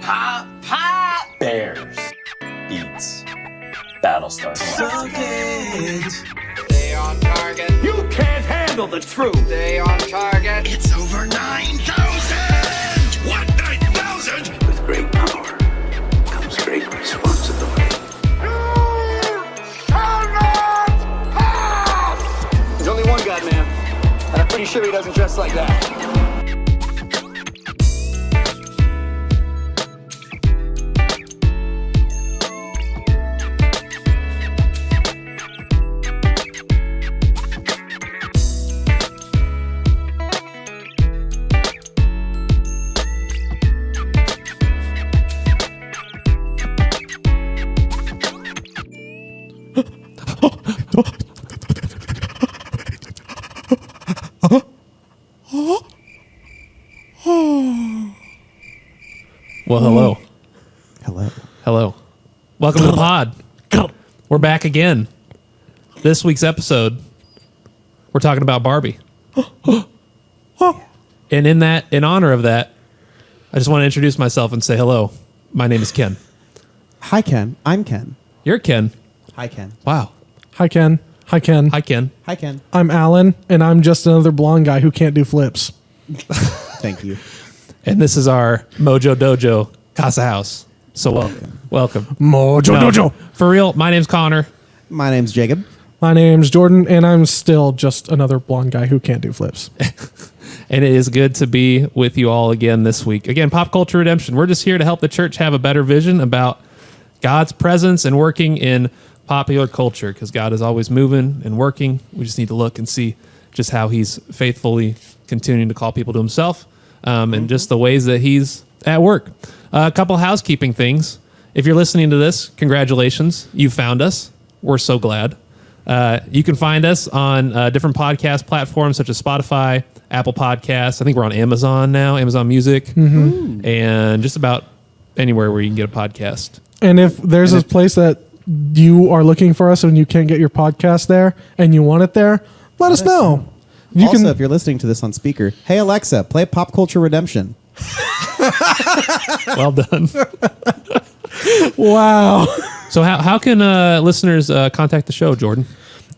Pop, pop. Bears beats Battlestar Galactica. Stay on target. You can't handle the truth. Stay on target. It's over 9,000! What, 9,000? With great power comes great responsibility. There's only one God, man. And I'm pretty sure he doesn't dress like that. Well, hello. Hello. Hello. Welcome to the pod. We're back again. This week's episode, we're talking about Barbie. And in honor of that, I just want to introduce myself and say hello. My name is Ken. Hi, Ken. I'm Ken. You're Ken. Hi, Ken. Wow. Hi, Ken. Hi, Ken. Hi, Ken. Hi, Ken. I'm Allan, and I'm just another blonde guy who can't do flips. Thank you. And this is our Mojo Dojo Casa House. So welcome. Mojo Dojo. For real, my name's Connor. My name's Jacob. My name's Jordan, and I'm still just another blonde guy who can't do flips. And it is good to be with you all again this week. Again, Pop Culture Redemption. We're just here to help the church have a better vision about God's presence and working in popular culture, because God is always moving and working. We just need to look and see just how he's faithfully continuing to call people to himself, and just the ways that he's at work. A couple housekeeping things. If you're listening to this, congratulations. You found us. We're so glad. You can find us on different podcast platforms such as Spotify, Apple Podcasts. I think we're on Amazon now, Amazon Music, and just about anywhere where you can get a podcast. And if there's a place that you are looking for us and you can't get your podcast there and you want it there, let us know. You Also, can, if you're listening to this on speaker, hey, Alexa, play Pop Culture Redemption. Well done. wow. So how can listeners contact the show, Jordan?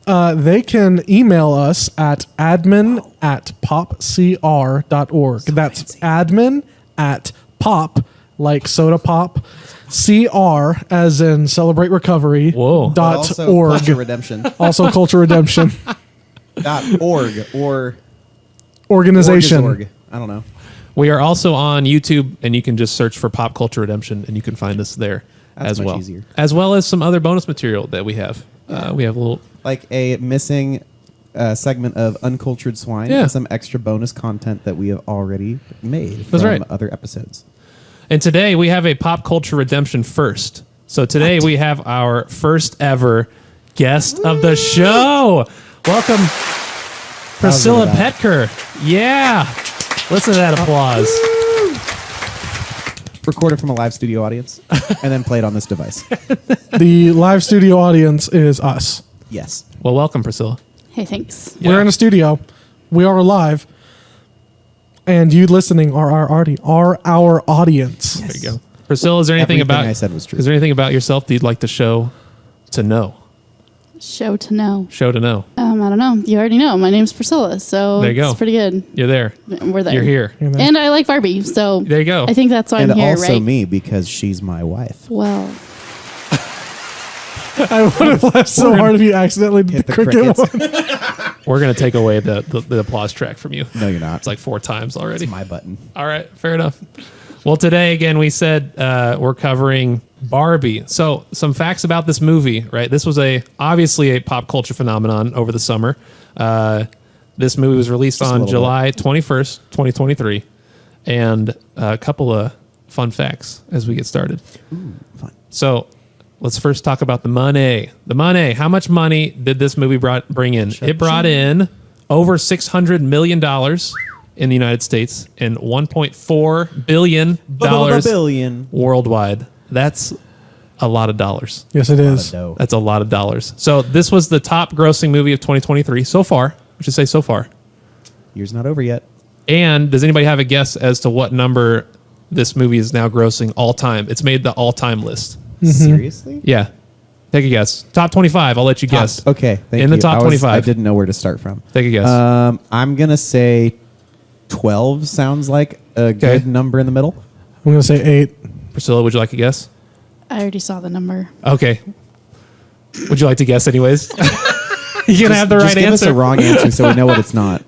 They can email us at admin@popcr.org. That's admin@pop, like soda pop, CR as in celebrate recovery. Whoa. Dot Also, org. Culture Redemption. Also culture redemption. .org or Organization. org. I don't know. We are also on YouTube, and you can just search for Pop Culture Redemption, and you can find us there That's as much well. easier. As well as some other bonus material that we have. We have a little... Like a missing segment of Uncultured Swine Yeah. and some extra bonus content that we have already made That's from right. other episodes. And today we have a Pop Culture Redemption first. So today we have our first ever guest of the show. Welcome, Priscilla Poettker. Yeah. Listen to that applause. Recorded from a live studio audience and then played on this device. The live studio audience is us. Yes. Well, welcome, Priscilla. Hey, thanks. Yeah. We're in a studio. We are live. And you listening are our audience. There you go. Priscilla, is there anything Everything I said was true. Is there anything about yourself that you'd like the show to know? Show to know. Show to know. I don't know. You already know. My name's Priscilla, so There you go. it's pretty good. You're there. We're there. You're here. And I like Barbie, so There you go. I think that's why And I'm here, also right? me, because she's my wife. Well, I would have laughed so hard if you accidentally did Hit the the cricket crickets. one. We're going to take away the applause track from you. No, you're not. It's like 4 times already. It's my button. All right, fair enough. Well, today, again, we said we're covering Barbie. So some facts about this movie, right? This was obviously a pop culture phenomenon over the summer. This movie was released Just a on little July 21st, 2023. And a couple of fun facts as we get started. Fun. So let's first talk about the money. The money. How much money did this movie bring in? It brought in over $600 million in the United States and $1.4 billion billion worldwide. That's a lot of dollars. Yes, it is. That's a lot of dollars. So this was the top grossing movie of 2023 so far. I should say so far. Year's not over yet. And does anybody have a guess as to what number this movie is now grossing all time. It's made the all time list. Seriously? Yeah. Take a guess. Top 25. I'll let you guess. Okay. Thank In you. the top 25. I didn't know where to start from. Take a guess. I'm going to say 12 sounds like a good number in the middle. I'm going to say 8. Priscilla, would you like to guess? I already saw the number. Okay. Would you like to guess anyways? You're going to have the Just right give answer. us a wrong answer so we know what it's not.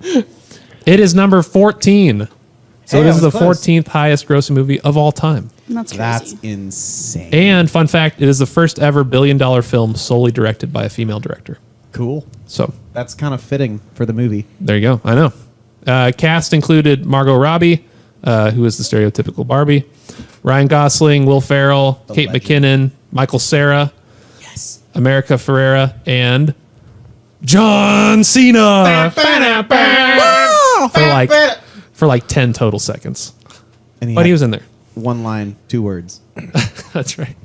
It is number 14. So Hey, this I is the was close. 14th highest grossing movie of all time. That's crazy. That's insane. And fun fact, it is the first ever billion-dollar film solely directed by a female director. Cool. So That's kind of fitting for the movie. there you go. I know. Cast included Margot Robbie, who is the stereotypical Barbie, Ryan Gosling, Will Ferrell, Kate legend. McKinnon, Michael Cera, America Ferrera, and John Cena for like 10 total seconds. And But he was in there. one line, 2 words. That's right.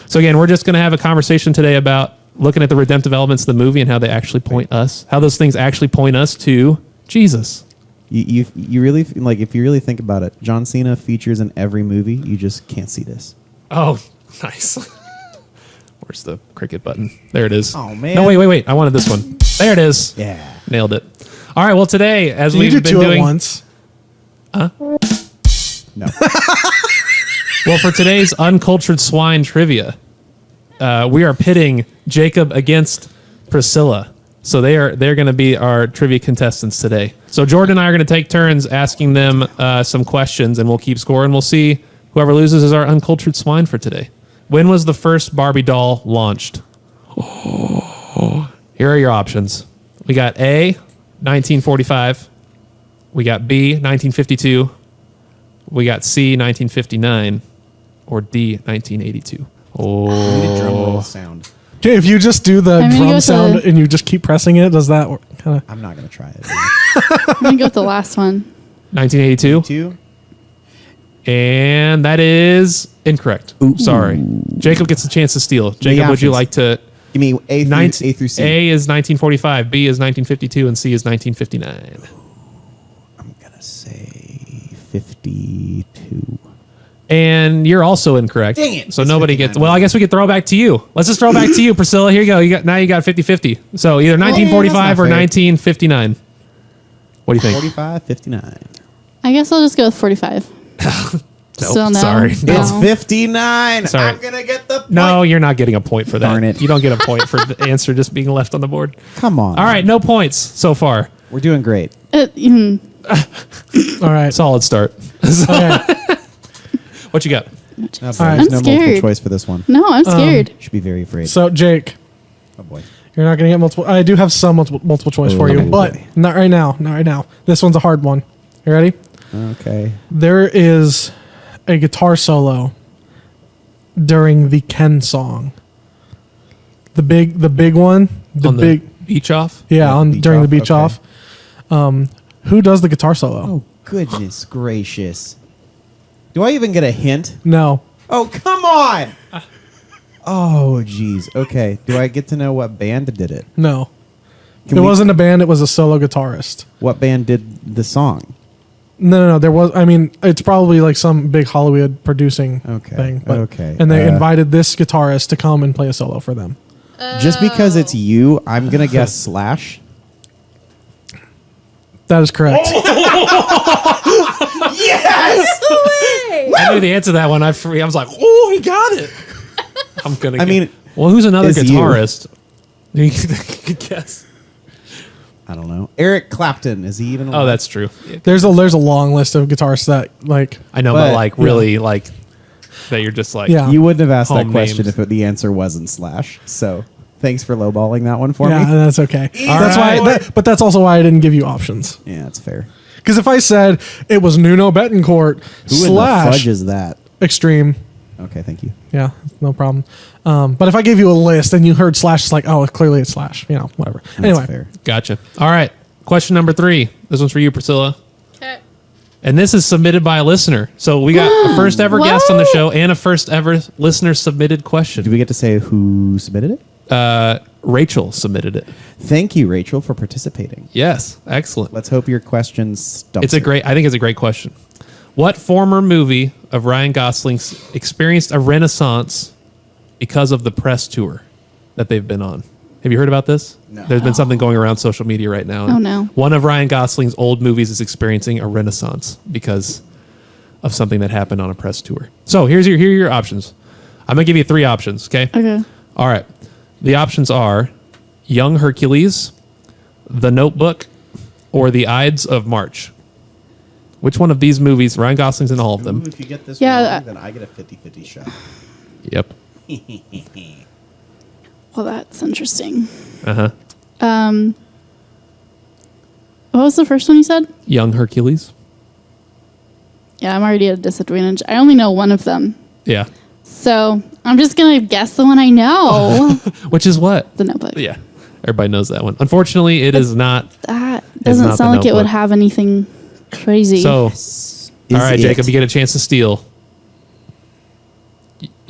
So again, we're just going to have a conversation today about looking at the redemptive elements of the movie and how they actually point us, how those things actually point us to Jesus. You really like if you really think about it. John Cena features in every movie. You just can't see this. Oh, nice. Where's the cricket button? There it is. Oh, man. No, wait. I wanted this one. There it is. Yeah. Nailed it. All right. Well, today, as You we've do been 2 doing, at once. No. well, for today's uncultured swine trivia, we are pitting Jacob against Priscilla. So they're going to be our trivia contestants today. So Jordan and I are going to take turns asking them some questions, and we'll keep score, and we'll see whoever loses is our uncultured swine for today. When was the first Barbie doll launched? Here are your options. We got A, 1945. We got B, 1952. We got C, 1959. Or D, 1982. Oh. Drum roll sound. Okay, if you just do the I'm gonna go drum with sound the- and you just keep pressing it, does that kind of? I'm not gonna try it. I'm going to go with the last one. 1982. 2. And that is incorrect. Sorry. Jacob gets a chance to steal. Jacob, would you options. like to... Give me A through C. A is 1945, B is 1952, and C is 1959. I'm gonna say 52. And you're also incorrect. Dang it. So It's nobody 59. gets... Well, I guess we could throw it back to you. Let's just throw it back to you, Priscilla. Here you go. Now you got 50-50. So either 1945 or fair. 1959. What do you think? 45, 59. I guess I'll just go with 45. Nope, Still no. sorry. No. It's 59. Sorry. I'm gonna get the point. No, you're not getting a point for that. Darn it. You don't get a point for the answer just being left on the board. Come on. All right, no points so far. We're doing great. All right. Solid start. Okay. What you got? There's right. no I'm multiple scared. choice for this one. No, I'm scared. You should be very afraid. So Jake, Oh boy. you're not going to get multiple. I do have some multiple choice for you, Oh, but boy. not right now. Not right now. This one's a hard one. You ready? Okay. There is a guitar solo during the Ken song. The big one. The On big the beach off? yeah, on beach during the off, beach okay. off. Who does the guitar solo? Oh goodness gracious. Do I even get a hint? No. Oh come on. Oh geez. Okay. Do I get to know what band did it? No. Can It we- wasn't a band, it was a solo guitarist. What band did the song? No. There was. I mean, it's probably like some big Hollywood producing Okay, thing. But, okay. And they invited this guitarist to come and play a solo for them. Just because it's you, I'm gonna guess Slash. That is correct. I knew the answer to that one. I was like, oh, he got it. I'm going to I mean, well, who's another it's you. guitarist? You could guess. I don't know. Eric Clapton. Is he even alive? Oh, that's true. There's a long list of guitarists that like. I know, but like really like that you're just like, Yeah. You wouldn't have asked that Home question names. if the answer wasn't Slash. So thanks for lowballing that one for Yeah, me. that's okay. That's right. why. But that's also why I didn't give you options. Yeah, that's fair. Because if I said it was Nuno Betancourt Who in the slash fudge is that? Extreme, Okay, thank you. yeah, no problem. But if I gave you a list and you heard slash, it's like, oh, clearly it's slash. You know, whatever. That's Anyway, fair. Gotcha. All right. Question number 3. This one's for you, Priscilla. Okay. And this is submitted by a listener. So we got a first ever guest on the show and a first ever listener submitted question. Do we get to say who submitted it? Rachel submitted it. Thank you, Rachel, for participating. Yes. Excellent. Let's hope your question stumps It's a her. great, I think it's a great question. What former movie of Ryan Gosling's experienced a renaissance because of the press tour that they've been on? Have you heard about this? No. There's been something going around social media right now. Oh, no. One of Ryan Gosling's old movies is experiencing a renaissance because of something that happened on a press tour. So here are your options. I'm going to give you 3 options, okay? Okay. All right. The options are Young Hercules, The Notebook, or The Ides of March. Which one of these movies, Ryan Gosling's in all of them. If you get this Yeah, wrong, then I get a 50-50 shot. Yep. Well, that's interesting. Uh-huh. What was the first one you said? Young Hercules. Yeah, I'm already at a disadvantage. I only know one of them. Yeah. So I'm just going to guess the one I know. Which is what? The Notebook. Yeah. Everybody knows that one. Unfortunately, it is not. That not doesn't The sound like it would Notebook. have anything crazy. So, all right, it- Jacob, you get a chance to steal.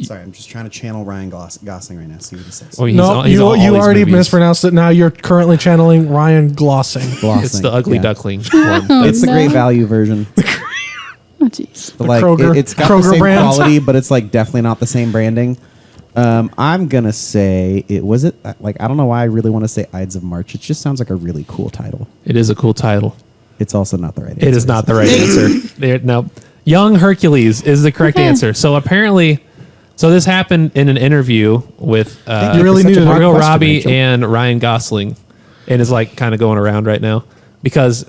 Sorry, I'm just trying to channel Ryan Gosling right now. See what he says. Oh, he's No, all- he's you all you these already movies. mispronounced it. Now you're currently channeling Ryan Glossing. It's the Ugly Yeah. Duckling one. It's the No. Great Value version. Oh, jeez. But like Kroger- it's got Kroger the same brand. quality, but it's like definitely not the same branding. I'm gonna say it was it like I don't know why I really want to say Ides of March. It just sounds like a really cool title. It is a cool title. It's also not the right answer. It is not the right answer. No. Young Hercules is the correct Okay. answer. So apparently, this happened in an interview with You really Such a needed hard a Margot question, Robbie Rachel. and Ryan Gosling, and is like kind of going around right now because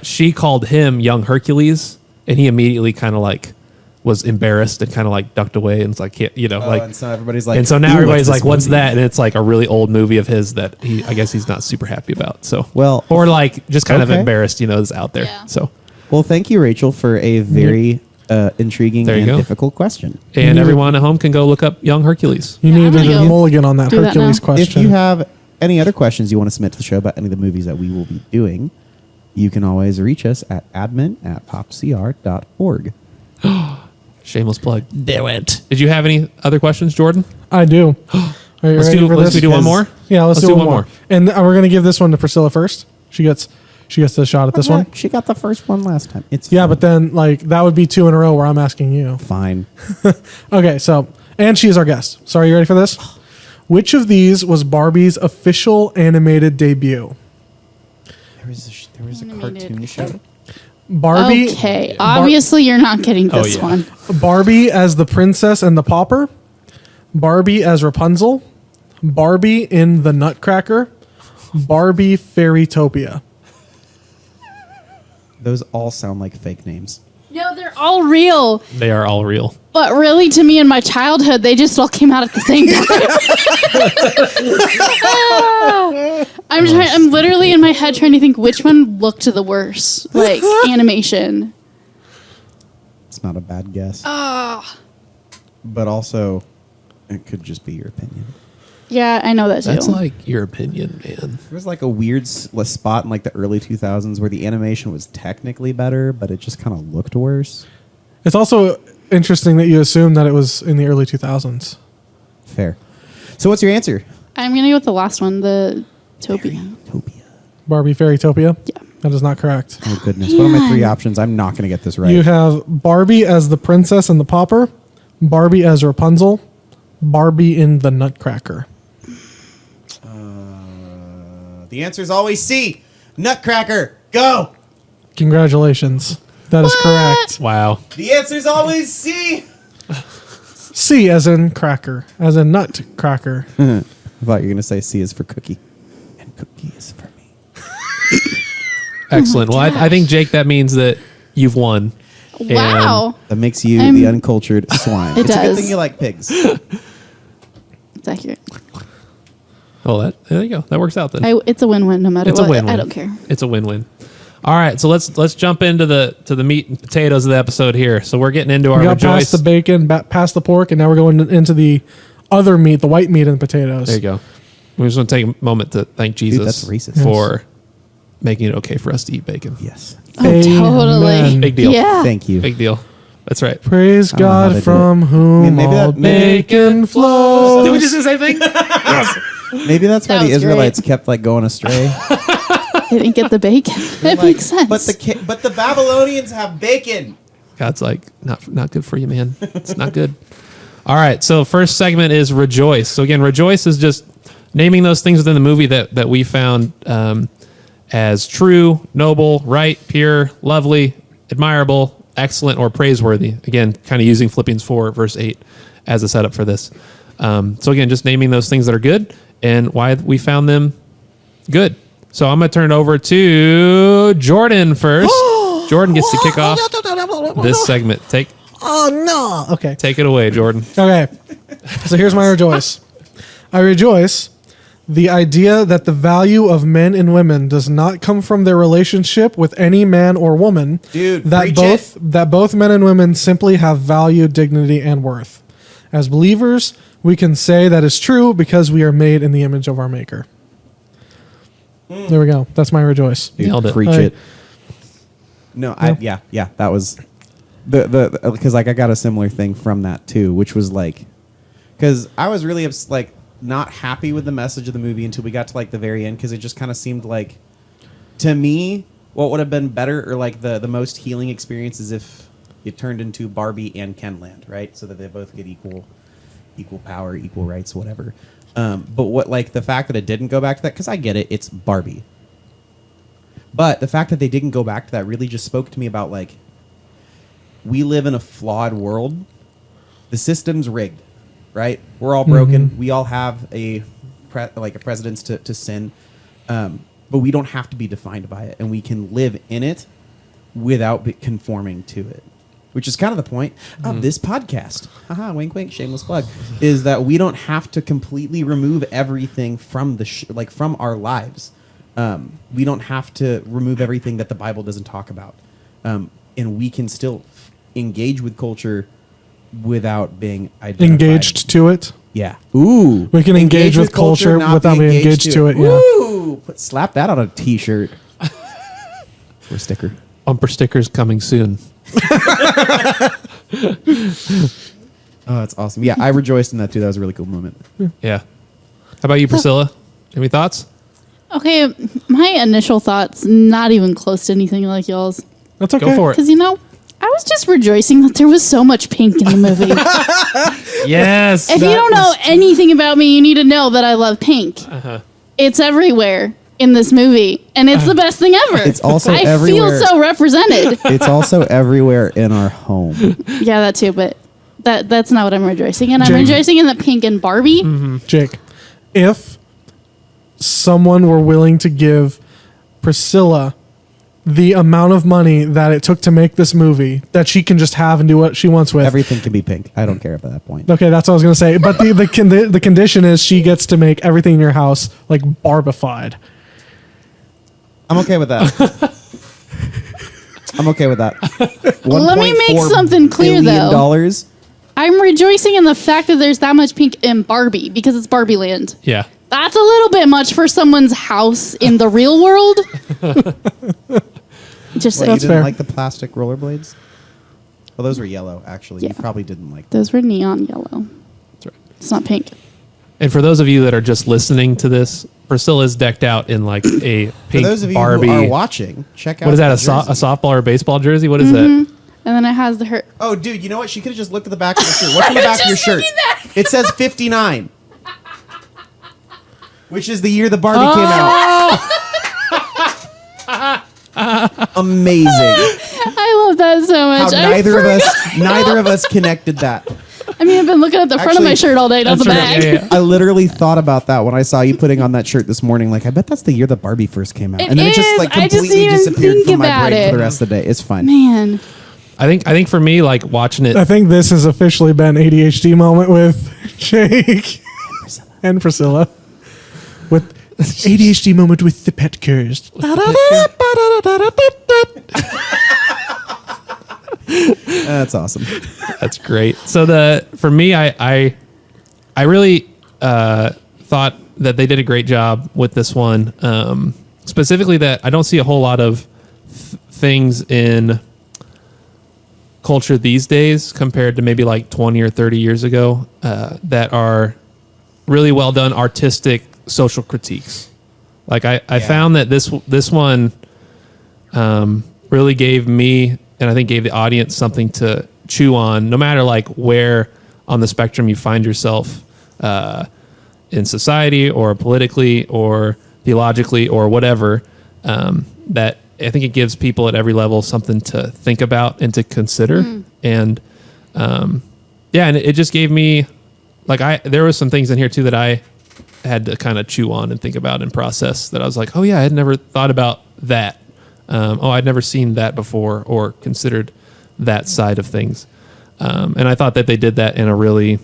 she called him Young Hercules, and he immediately kind of like was embarrassed and kind of like ducked away and it's like, and so everybody's like, and so now "Ooh, everybody's what's like, this what's movie?" that? And it's like a really old movie of his that I guess he's not super happy about. So, Well, or like just kind of okay. embarrassed, is out there. Yeah. So, Well, thank you, Rachel, for a very intriguing There you and go. difficult question. and everyone at home can go look up Young Hercules. You Yeah, I'm needed gonna a go mulligan on that do that Hercules now. question. If you have any other questions you want to submit to the show about any of the movies that we will be doing, you can always reach us at admin@popcr.org. Shameless plug. Do it. Did you have any other questions, Jordan? I do. Are you ready for Let's this? do one more. Yeah, let's do one more. And we're gonna give this one to Priscilla first. She gets the shot at this one. She got the first one last time. It's Yeah, but then like that would be 2 in a row where I'm asking you. fine. Okay, so and she is our guest. So are you ready for this? Which of these was Barbie's official animated debut? There was a Animated. cartoon show. Barbie. Okay. Obviously, you're not getting this yeah. one. Barbie as the Princess and the Pauper. Barbie as Rapunzel. Barbie in the Nutcracker. Barbie Fairytopia. Those all sound like fake names. No, they're all real. They are all real. But really, to me in my childhood, they just all came out at the same time. I'm literally in my head trying to think which one looked the worst, like animation. It's not a bad guess. But also, it could just be your opinion. Yeah, I know that too. That's like your opinion, man. There was like a weird spot in like the early 2000s where the animation was technically better, but it just kind of looked worse. It's also interesting that you assume that it was in the early 2000s. Fair. So what's your answer? I'm gonna go with the last one, the Topia. Topia. Barbie Fairytopia? Yeah. That is not correct. Oh goodness. What are my 3 options? I'm not going to get this right. You have Barbie as the Princess and the Pauper. Barbie as Rapunzel. Barbie in the Nutcracker. The answer is always C. Nutcracker. Go. Congratulations. That is correct. Wow. The answer is always C. C as in cracker, as in nutcracker. I thought you were going to say C is for cookie. And cookie is for me. Excellent. Well, I think, Jake, that means that you've won. Wow. That makes you I'm- the uncultured swine. It It's a good does. thing you like pigs. It's accurate. Oh, there you go. That works out then. It's a win-win no matter It's what. a win-win. I don't care. It's a win-win. All right, so let's jump into the meat and potatoes of the episode here. So we're getting into our We got rejoice. past the bacon, past the pork, and now we're going into the other meat, the white meat and potatoes. There you go. We just want to take a moment to thank Jesus that's racist. for making it okay for us to eat bacon. Yes. Oh, totally. Amen. Big deal. Yeah. Thank you. Big deal. That's right. Praise don't know how they God do from it. whom Maybe all that- maybe- bacon flows. Did we just do the same thing? Maybe that's why That the was Israelites kept like going astray. They didn't get the bacon. That makes sense. But the Babylonians have bacon. God's like, not good for you, man. It's not good. All right. So first segment is rejoice. So again, rejoice is just naming those things within the movie that we found as true, noble, right, pure, lovely, admirable, excellent, or praiseworthy. Again, kind of using Philippians 4 verse 8 as a setup for this. So again, just naming those things that are good and why we found them good. So I'm going to turn it over to Jordan first. Jordan gets to kick off this segment. Okay. Take it away, Jordan. Okay. So here's my rejoice. I rejoice the idea that the value of men and women does not come from their relationship with any man or woman. Dude, that preach both men and women simply have value, dignity, and worth. As believers, we can say that is true because we are made in the image of our Maker. There we go. That's my rejoice. Dude, Nailed it. Preach All right. it. No, that was the because like I got a similar thing from that too, which was like, because I was really not happy with the message of the movie until we got to like the very end, because it just kind of seemed like, to me, what would have been better or like the most healing experience is if it turned into Barbie and Kenland, right? So that they both get equal power, equal rights, whatever. But what like the fact that it didn't go back to that, because I get it, it's Barbie. But the fact that they didn't go back to that really just spoke to me about like, we live in a flawed world. The system's rigged, right? We're all broken. Mm-hmm. We all have a precedence to sin, but we don't have to be defined by it, and we can live in it without conforming to it. Which is kind of the point of this podcast. Haha, wink, wink, shameless plug. Is that we don't have to completely remove everything from the from our lives. We don't have to remove everything that the Bible doesn't talk about, and we can still engage with culture without being identified. Engaged to it. Yeah. Ooh. We can engage with culture without being engaged to it. Yeah. Ooh. Slap that on a T-shirt or sticker. Bumper stickers coming soon. Oh, that's awesome. Yeah, I rejoiced in that too. That was a really cool moment. Yeah. How about you, Priscilla? Any thoughts? Okay, my initial thoughts, not even close to anything like y'all's. That's okay. Go for it. Because, I was just rejoicing that there was so much pink in the movie. Yes. If you don't know anything about me, you need to know that I love pink. Uh-huh. It's everywhere in this movie, and it's the best thing ever. It's also I everywhere. feel so represented. It's also everywhere in our home. Yeah, that too, but that's not what I'm rejoicing in. I'm Jake. rejoicing in the pink and Barbie. Mm-hmm. Jake, if someone were willing to give Priscilla the amount of money that it took to make this movie, that she can just have and do what she wants with. Everything can be pink. I don't care at that point. Okay, that's what I was going to say. But the condition is she gets to make everything in your house like Barbified. I'm okay with that. I'm okay with that. Let me make something clear, though. $1 I'm rejoicing in the fact that there's that much pink in Barbie because it's Barbie Land. Yeah. That's a little bit much for someone's house in the real world. Just Well, saying. you didn't fair. like the plastic rollerblades? Well, those were yellow, actually. Yeah. You probably didn't like them. Those were neon yellow. That's right. It's not pink. And for those of you that are just listening to this, Priscilla is decked out in like a For pink those of you Barbie. who are watching, check out What is that? the A jersey. softball or baseball jersey? What is that? And then it has her. Oh, dude, you know what? She could have just looked at the back of your shirt. What's on the back of your shirt? It says 59. Which is the year the Barbie came out. Amazing. I love that so How much. neither of us connected that. I mean, I've been looking at the front of my Actually, shirt all day, not the That's back. right. Yeah. I literally thought about that when I saw you putting on that shirt this morning. Like, I bet that's the year that Barbie first came out. It And then it just is. like I just completely didn't even disappeared think from my about brain it. for the rest of the day. It's fine. Man. I think for me, like watching it. I think this has officially been ADHD moment with Jake and Priscilla. With ADHD moment with the Poettkers. That's awesome. That's great. So for me, I really thought that they did a great job with this one. Specifically, that I don't see a whole lot of things in culture these days compared to maybe like 20 or 30 years ago that are really well done artistic social critiques. Like I found that this one really gave me and I think gave the audience something to chew on, no matter like where on the spectrum you find yourself in society or politically or theologically or whatever. That I think it gives people at every level something to think about and to consider. And and it just gave me there was some things in here too that I had to kind of chew on and think about and process, that I was like, oh yeah, I had never thought about that. I'd never seen that before or considered that side of things. And I thought that they did that in a really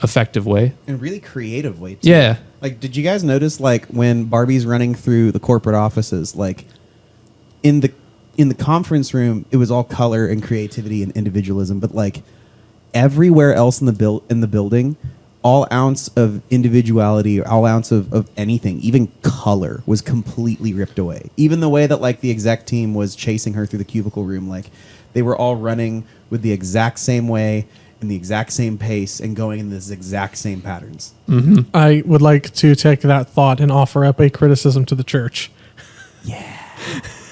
effective way. In a really creative way, too. Yeah. Like, did you guys notice, like, when Barbie's running through the corporate offices, like, in the conference room, it was all color and creativity and individualism, but, like, everywhere else in the building, all ounce of individuality, or all ounce of anything, even color, was completely ripped away. Even the way that, like, the exec team was chasing her through the cubicle room, like, they were all running with the exact same way, in the exact same pace, and going in the exact same patterns. I would like to take that thought and offer up a criticism to the church.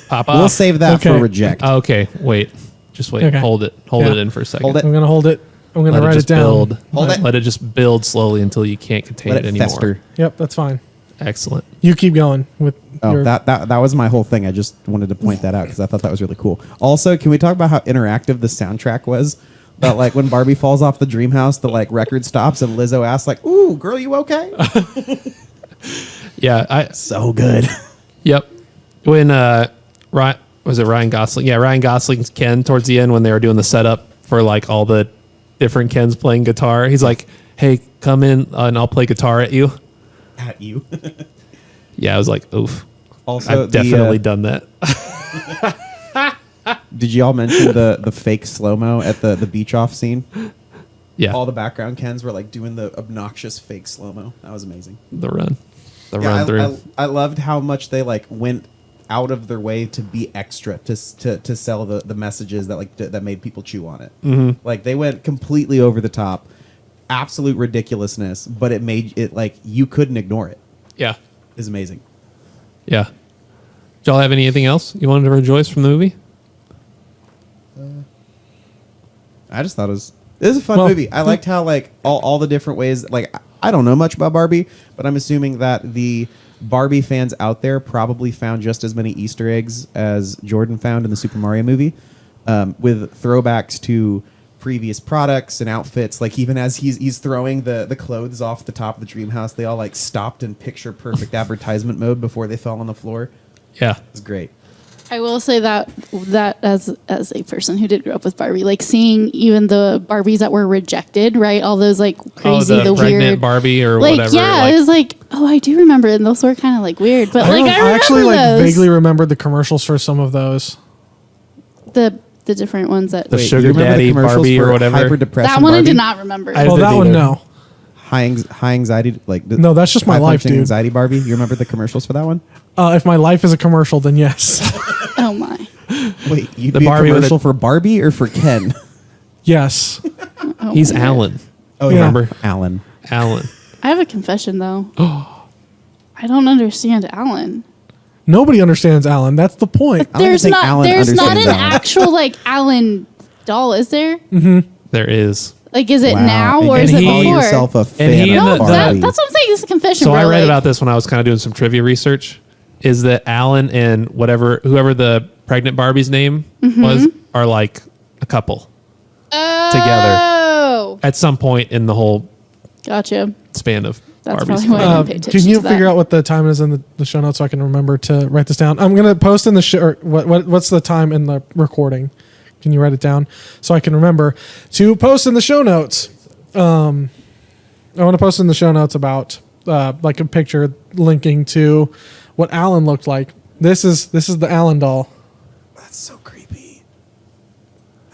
Pop We'll off. save that Okay. for reject. Okay, wait. Just wait. Okay. Hold it Yeah. in for a second. Hold it. I'm going to hold it. I'm going to Let write just it down. build. Hold it. Let it just build slowly until you can't contain Let it it anymore. fester. Yep, that's fine. Excellent. You keep going with Oh, your... that was my whole thing. I just wanted to point that out because I thought that was really cool. Also, can we talk about how interactive the soundtrack was? About like when Barbie falls off the dream house, the like record stops and Lizzo asks like, "Ooh, girl, you okay?" Yeah. So good. Yep. When was it Ryan Gosling? Yeah, Ryan Gosling's Ken towards the end when they were doing the setup for like all the different Kens playing guitar. He's like, "Hey, come in and I'll play guitar at you." At you. Yeah, I was like, "Oof." Also, I've definitely done that. Did you all mention the fake slow mo at the beach off scene? Yeah. All the background Kens were like doing the obnoxious fake slow mo. That was amazing. The run Yeah, through. I loved how much they like went out of their way to be extra to sell the messages that like that made people chew on it. Mm-hmm. Like they went completely over the top, absolute ridiculousness, but it made it like you couldn't ignore it. Yeah. It's amazing. Yeah. Did y'all have anything else you wanted to rejoice from the movie? I just thought it was a fun Well, movie. I liked how like all the different ways. Like I don't know much about Barbie, but I'm assuming that the Barbie fans out there probably found just as many Easter eggs as Jordan found in the Super Mario movie, with throwbacks to previous products and outfits. Like even as he's throwing the clothes off the top of the dream house, they all like stopped in picture perfect advertisement mode before they fell on the floor. Yeah. It's great. I will say that as a person who did grow up with Barbie, like seeing even the Barbies that were rejected, right? All those like crazy, the pregnant weird Barbie or like, whatever. yeah, it was like, oh, I do remember, and those were kind of like weird, but like I actually remember like those. vaguely remembered the commercials for some of those. the different ones that The Wait, Sugar you remember the Daddy commercials Barbie or for whatever? Hyper depression. that one I Barbie? did not remember. I- Well, did that they one, do? no. High anxiety, like No, that's just my life, dude. Anxiety Barbie. You remember the commercials for that one? If my life is a commercial, then yes. Oh my. Wait, you'd The be Barbie a with commercial a- for Barbie or for Ken? Yes. Oh, He's weird. Allan. Oh, Yeah. Remember? Allan. Allan. I have a confession though. I don't understand Alan. Nobody understands Alan. That's the point. I don't even think Allan There's not an understands Allan. actual like Alan doll, is there? There is. Like, is it Wow. now And or is you it call before? yourself a And fan he of and No, the- Barbie. that's what I'm saying. This is a confession. So bro. I read Like, about this when I was kind of doing some trivia research. Is that Allan and whoever the pregnant Barbie's name was are like a couple together Oh, at some point in the whole gotcha. span of That's Barbie's. probably why I didn't pay attention Can you to that. figure out what the time is in the show notes so I can remember to write this down? I'm gonna post in the show. What's the time in the recording? Can you write it down so I can remember to post in the show notes? I want to post in the show notes about like a picture linking to what Alan looked like. This is the Alan doll. That's so creepy.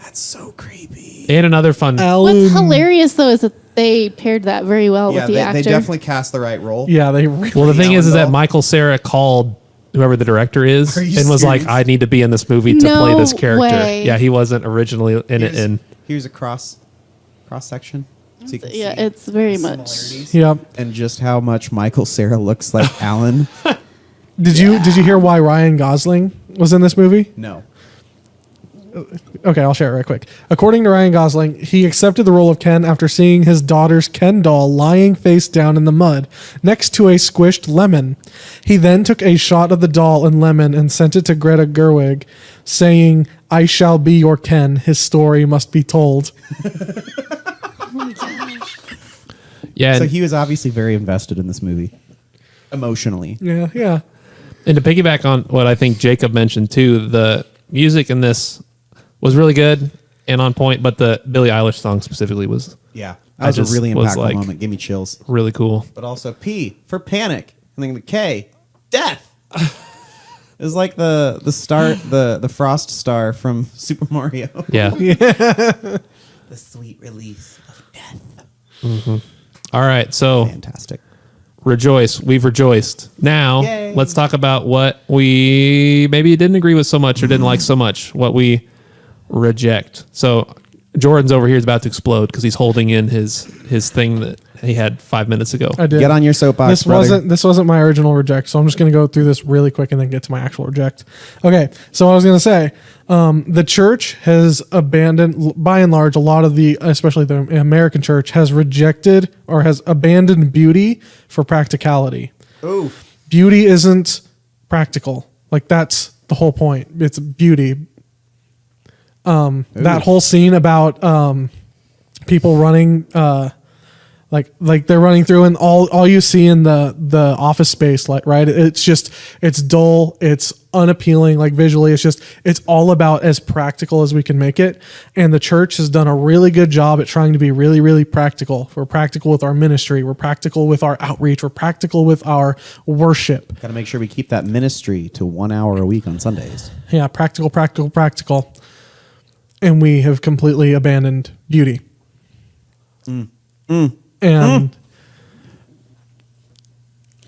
That's so creepy. And another fun. Alan. What's hilarious though is that they paired that very well Yeah, with the they actor. definitely cast the right role. Yeah, they really. Well, the thing is that Allan doll. Michael Cera called whoever the director is Are and you was like, serious? "I need to be in this movie to No play this character." way. Yeah, he wasn't originally in it. And Here's a cross section. So you can yeah, see it's very the much. similarities Yep. and just how much Michael Cera looks like Alan. Did you hear why Ryan Gosling was in this movie? No. Okay, I'll share it right quick. According to Ryan Gosling, he accepted the role of Ken after seeing his daughter's Ken doll lying face down in the mud next to a squished lemon. He then took a shot of the doll and lemon and sent it to Greta Gerwig, saying, "I shall be your Ken. His story must be told." Yeah. So he was obviously very invested in this movie, emotionally. Yeah. And to piggyback on what I think Jacob mentioned too, the music in this was really good and on point, but the Billie Eilish song specifically was Yeah, that was a really impactful moment. Give me chills. really cool. But also P for panic, and then the K, death. It was like the star, the frost star from Super Mario. Yeah. The sweet release of death. All right. So Fantastic. rejoice. We've rejoiced. Now Yay. let's talk about what we maybe didn't agree with so much or didn't like so much, what we reject. So Jordan's over here is about to explode because he's holding in his thing that he had 5 minutes ago. I did. Get on your soapbox, This wasn't my original reject, so I'm just going to go through this really quick and then get to my actual reject. Okay, so I was going to say, the church has abandoned, by and large, a lot of especially the American church, has rejected or has abandoned beauty for practicality. Ooh. Beauty isn't practical. Like, that's the whole point. It's beauty. That whole scene about people running, like they're running through, and all you see in the office space, like, right? It's dull, it's unappealing, like visually. It's all about as practical as we can make it. And the church has done a really good job at trying to be really, really practical. We're practical with our ministry. We're practical with our outreach. We're practical with our worship. Got to make sure we keep that ministry to 1 hour a week on Sundays. Yeah, practical. And we have completely abandoned beauty. And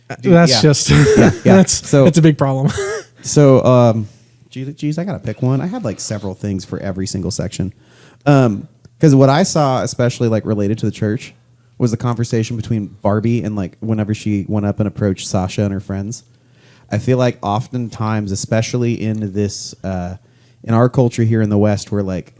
that's yeah. just Yeah. that's a big problem. So, geez, I got to pick one. I had like several things for every single section. Because what I saw, especially like related to the church, was the conversation between Barbie and like whenever she went up and approached Sasha and her friends. I feel like oftentimes, especially in this, in our culture here in the West, where like,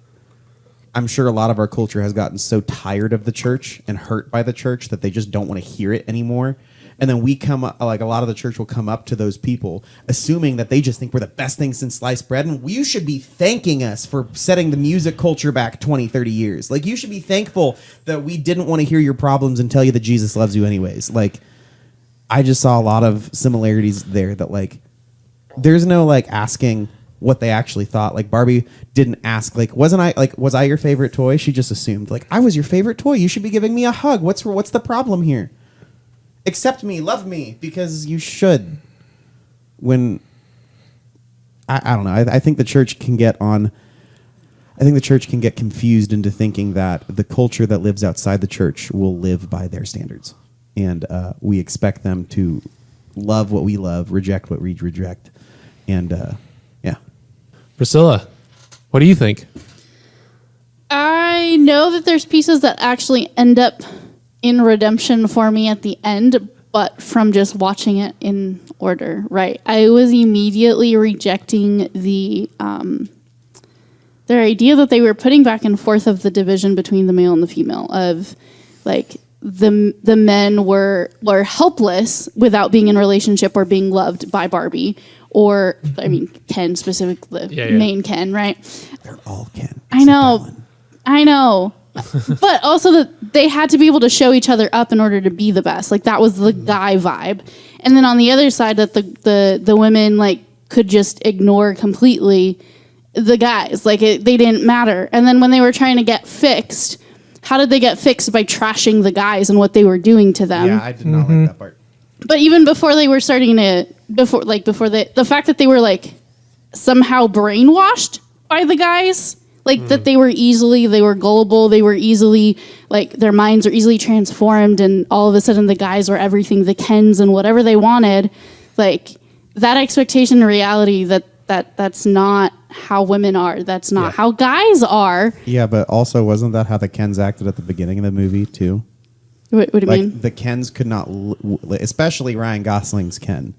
I'm sure a lot of our culture has gotten so tired of the church and hurt by the church that they just don't want to hear it anymore. And then we come up, like a lot of the church will come up to those people, assuming that they just think we're the best thing since sliced bread. And you should be thanking us for setting the music culture back 20, 30 years. Like, you should be thankful that we didn't want to hear your problems and tell you that Jesus loves you anyways. Like, I just saw a lot of similarities there that, like, there's no, like, asking what they actually thought. Like, Barbie didn't ask, like, was I your favorite toy? She just assumed, like, I was your favorite toy. You should be giving me a hug. What's the problem here? Accept me, love me, because you should. When I don't know. I think the church can get confused into thinking that the culture that lives outside the church will live by their standards, and we expect them to love what we love, reject what we reject, and yeah. Priscilla, what do you think? I know that there's pieces that actually end up in redemption for me at the end, but from just watching it in order, right? I was immediately rejecting their idea that they were putting back and forth of the division between the male and the female, of like the men were helpless without being in a relationship or being loved by Barbie, or I mean Ken specifically, main Ken, right? They're all Ken. I know. But also that they had to be able to show each other up in order to be the best. Like, that was the guy vibe. And then on the other side, that the women like could just ignore completely the guys. Like, they didn't matter. And then when they were trying to get fixed, how did they get fixed? By trashing the guys and what they were doing to them. Yeah, I did not like that part. But even before they were starting to, the fact that they were like somehow brainwashed by the guys. Like, that they were gullible, they were easily, like, their minds are easily transformed, and all of a sudden the guys were everything, the Kens and whatever they wanted. Like, that expectation in reality, that's not how women are. That's not how guys are. Yeah, but also, wasn't that how the Kens acted at the beginning of the movie, too? What do you mean? The Kens could not, especially Ryan Gosling's Ken.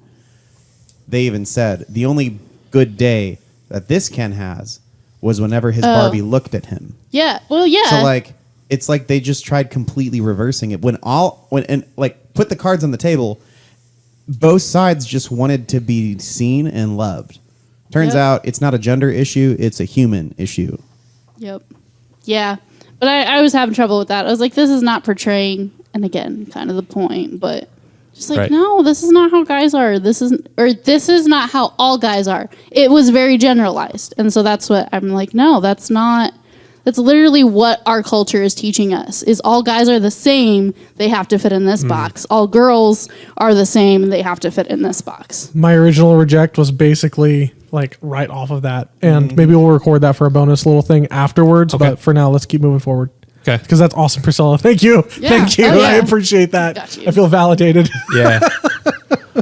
They even said, the only good day that this Ken has was whenever his Barbie looked at him. Yeah. Well, yeah. So like, it's like they just tried completely reversing it. When put the cards on the table, both sides just wanted to be seen and loved. Turns out it's not a gender issue; it's a human issue. Yep. Yeah. But I was having trouble with that. I was like, this is not portraying, and again, kind of the point, but just like, Right. no, this is not how guys are. This is not how all guys are. It was very generalized. And so that's what I'm like, no, that's not, that's literally what our culture is teaching us, is all guys are the same. They have to fit in this box. All girls are the same. They have to fit in this box. My original reject was basically like right off of that. And maybe we'll record that for a bonus little thing afterwards. Okay. But for now, let's keep moving forward. Okay. Because that's awesome, Priscilla. Thank you. Yeah. Thank you. Oh, yeah. I appreciate that. Got you. I feel validated. Yeah.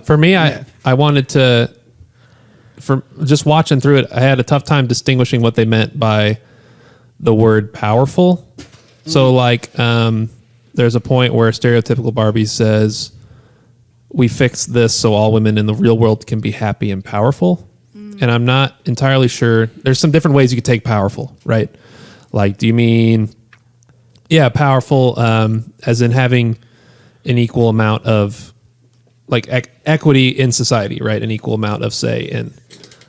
For me, I wanted to, for just watching through it, I had a tough time distinguishing what they meant by the word powerful. So like, there's a point where stereotypical Barbie says, we fixed this so all women in the real world can be happy and powerful. And I'm not entirely sure. There's some different ways you could take powerful, right? Like, do you mean, powerful as in having an equal amount of like equity in society, right? An equal amount of say in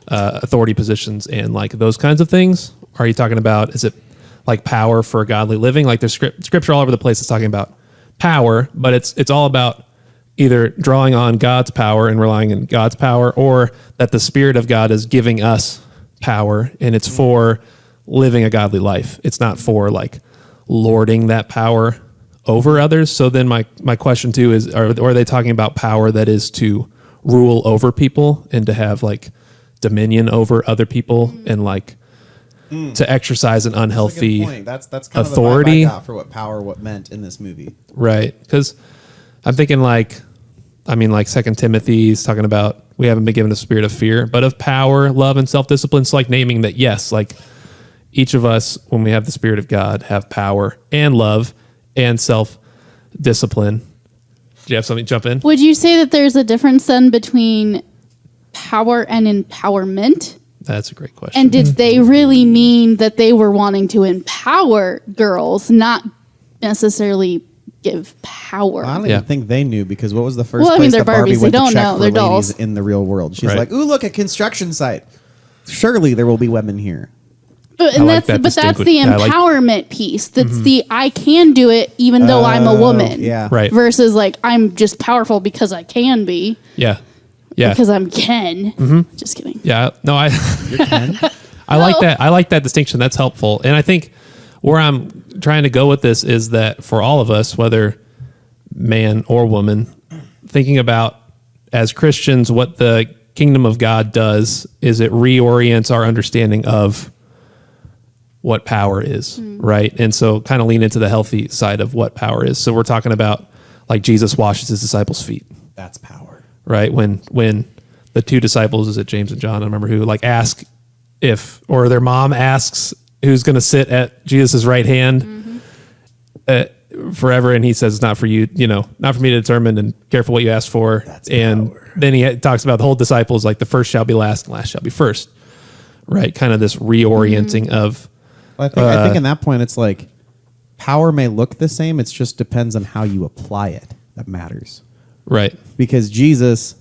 authority positions and like those kinds of things. Are you talking about, is it like power for godly living? Like there's scripture all over the place that's talking about power, but it's all about either drawing on God's power and relying on God's power, or that the Spirit of God is giving us power and it's for living a godly life. It's not for like lording that power over others. So then my question too is, are they talking about power that is to rule over people and to have like dominion over other people and like to exercise an unhealthy That's a good point. That's kind authority? of the vibe I got for what power, what meant in this movie. Right. Because I'm thinking like 2 Timothy is talking about we haven't been given a spirit of fear, but of power, love, and self-discipline. It's like naming that, yes, like each of us, when we have the Spirit of God, have power and love and self-discipline. Do you have something jump in? Would you say that there's a difference then between power and empowerment? That's a great question. And did they really mean that they were wanting to empower girls, not necessarily give power? I don't Yeah. even think they knew, because what was the first Well, I mean, place they're that Barbie Barbies. They went to don't check know. for They're ladies dolls. in the real world? She's Right. like, ooh, look, a construction site. Surely there will be women here. But, I like that's that the yeah, I like- empowerment piece. That's the I can do it even though I'm a woman. yeah. Right. Versus like I'm just powerful because I can be. Yeah. Yeah. Because I'm Ken. Just kidding. Yeah. No, I like that. I like that distinction. That's helpful. And I think where I'm trying to go with this is that for all of us, whether man or woman, thinking about as Christians, what the kingdom of God does is it reorients our understanding of what power is, right? And so kind of lean into the healthy side of what power is. So we're talking about like Jesus washes his disciples' feet, That's power. right? When the two disciples, is it James and John, I don't remember who, like ask if, or their mom asks who's going to sit at Jesus' right hand forever. And he says, it's not for you, not for me to determine, and careful what you ask for. And then he talks about the whole disciples, like the first shall be last and last shall be first, right? Kind of this reorienting of, Well, I think in that point, it's like power may look the same. It just depends on how you apply it that matters. right. Because Jesus,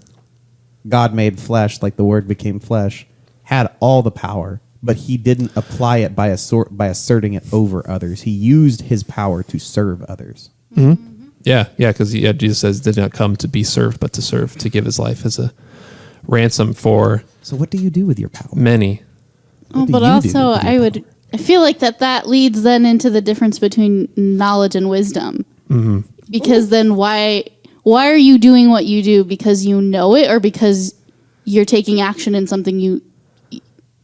God made flesh, like the Word became flesh, had all the power, but he didn't apply it by asserting it over others. He used his power to serve others. Yeah. Yeah. Cause Jesus says, did not come to be served, but to serve, to give his life as a ransom for So what do you do with your power? many. Oh, do but you do also with your I feel like that leads then into the difference between knowledge and wisdom. Because then why are you doing what you do? Because you know it, or because you're taking action in something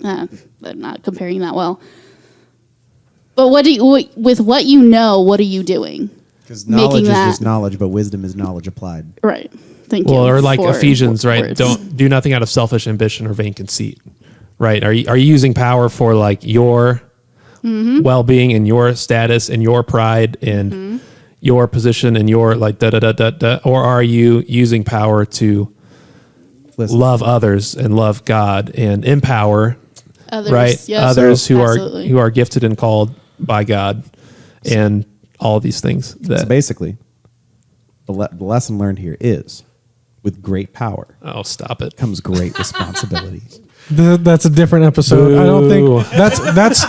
I'm not comparing that well. But with what you know, what are you doing? Because knowledge Making is that- just knowledge, but wisdom is knowledge applied. Right. Thank you. Well, or like for Ephesians, right? words. Don't do nothing out of selfish ambition or vain conceit, right? Are you using power for like your well-being and your status and your pride and your position and your like or are you using power to Listen, love others and love God and empower Others, right? yes. Others who Absolutely. are gifted and called by God, and all of these things. That So basically, the lesson learned here is, with great power oh, stop it! comes great responsibility. That's a different episode. I don't Boo. think that's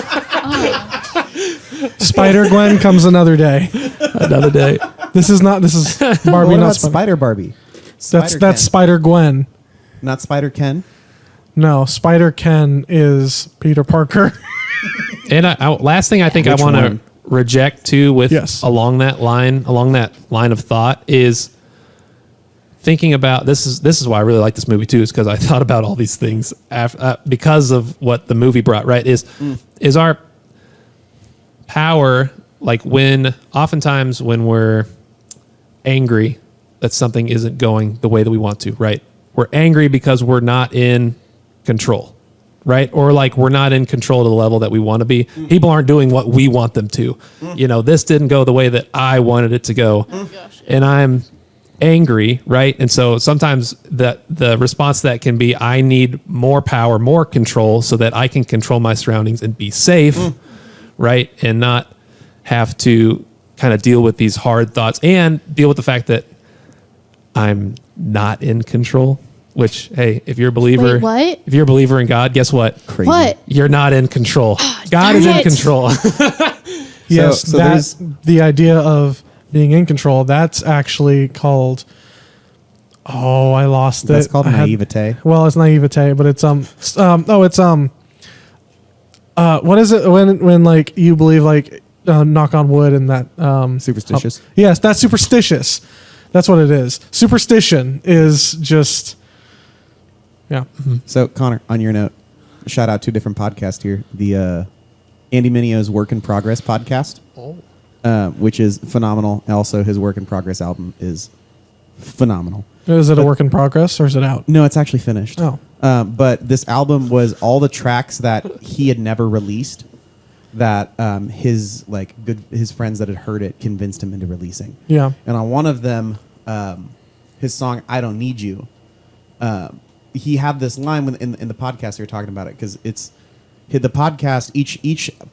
Spider Gwen comes another day. Another day. This is Barbie, What not about Spider. Spider Barbie? That's Spider Ken. Spider Gwen. Not Spider Ken. No, Spider Ken is Peter Parker. And last thing I think Which I want to one? reject too with Yes. along that line of thought is thinking about this is why I really like this movie too, is because I thought about all these things because of what the movie brought, right? Is our power, like oftentimes when we're angry that something isn't going the way that we want to, right? We're angry because we're not in control, right? Or like we're not in control to the level that we want to be. People aren't doing what we want them to. This didn't go the way that I wanted it to go. And I'm angry, right? And so sometimes the response to that can be, I need more power, more control so that I can control my surroundings and be safe, right? And not have to kind of deal with these hard thoughts and deal with the fact that I'm not in control. Which, hey, if you're a believer, Wait, what? if you're a believer in God, guess what? Crazy. What? You're not in control. God darn is in it. control. Yes, so that's there's- the idea of being in control. That's actually called. Oh, I lost it. That's called I had- naivete. Well, it's naivete, but it's what is it when like you believe like knock on wood and that Superstitious. yes, that's superstitious. That's what it is. Superstition is just yeah. So Connor, on your note, shout out to a different podcast here. The Andy Mineo's Work in Progress podcast, which is phenomenal. Also, his Work in Progress album is phenomenal. Is it a work in progress or is it out? No, it's actually finished. Oh. But this album was all the tracks that he had never released that his friends that had heard it convinced him into releasing. Yeah. And on one of them, his song "I Don't Need You," he had this line in the podcast. They were talking about it because it's the podcast. Each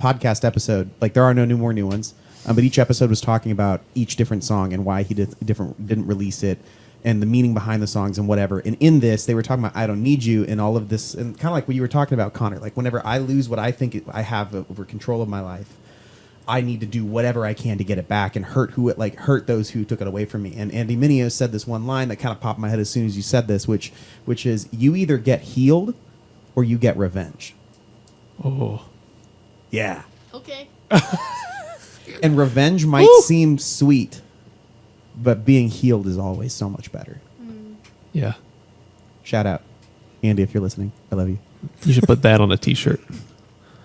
podcast episode, like there are no more new ones, but each episode was talking about each different song and why he didn't release it, and the meaning behind the songs and whatever. And in this, they were talking about "I Don't Need You" and all of this, and kind of like what you were talking about, Connor. Like whenever I lose what I think I have over control of my life, I need to do whatever I can to get it back and hurt those who took it away from me. And Andy Mineo said this one line that kind of popped in my head as soon as you said this, which is, you either get healed or you get revenge. Oh, Yeah. Okay. And revenge might seem sweet, but being healed is always so much better. yeah. Shout out, Andy, if you're listening. I love you. You should put that on a T-shirt.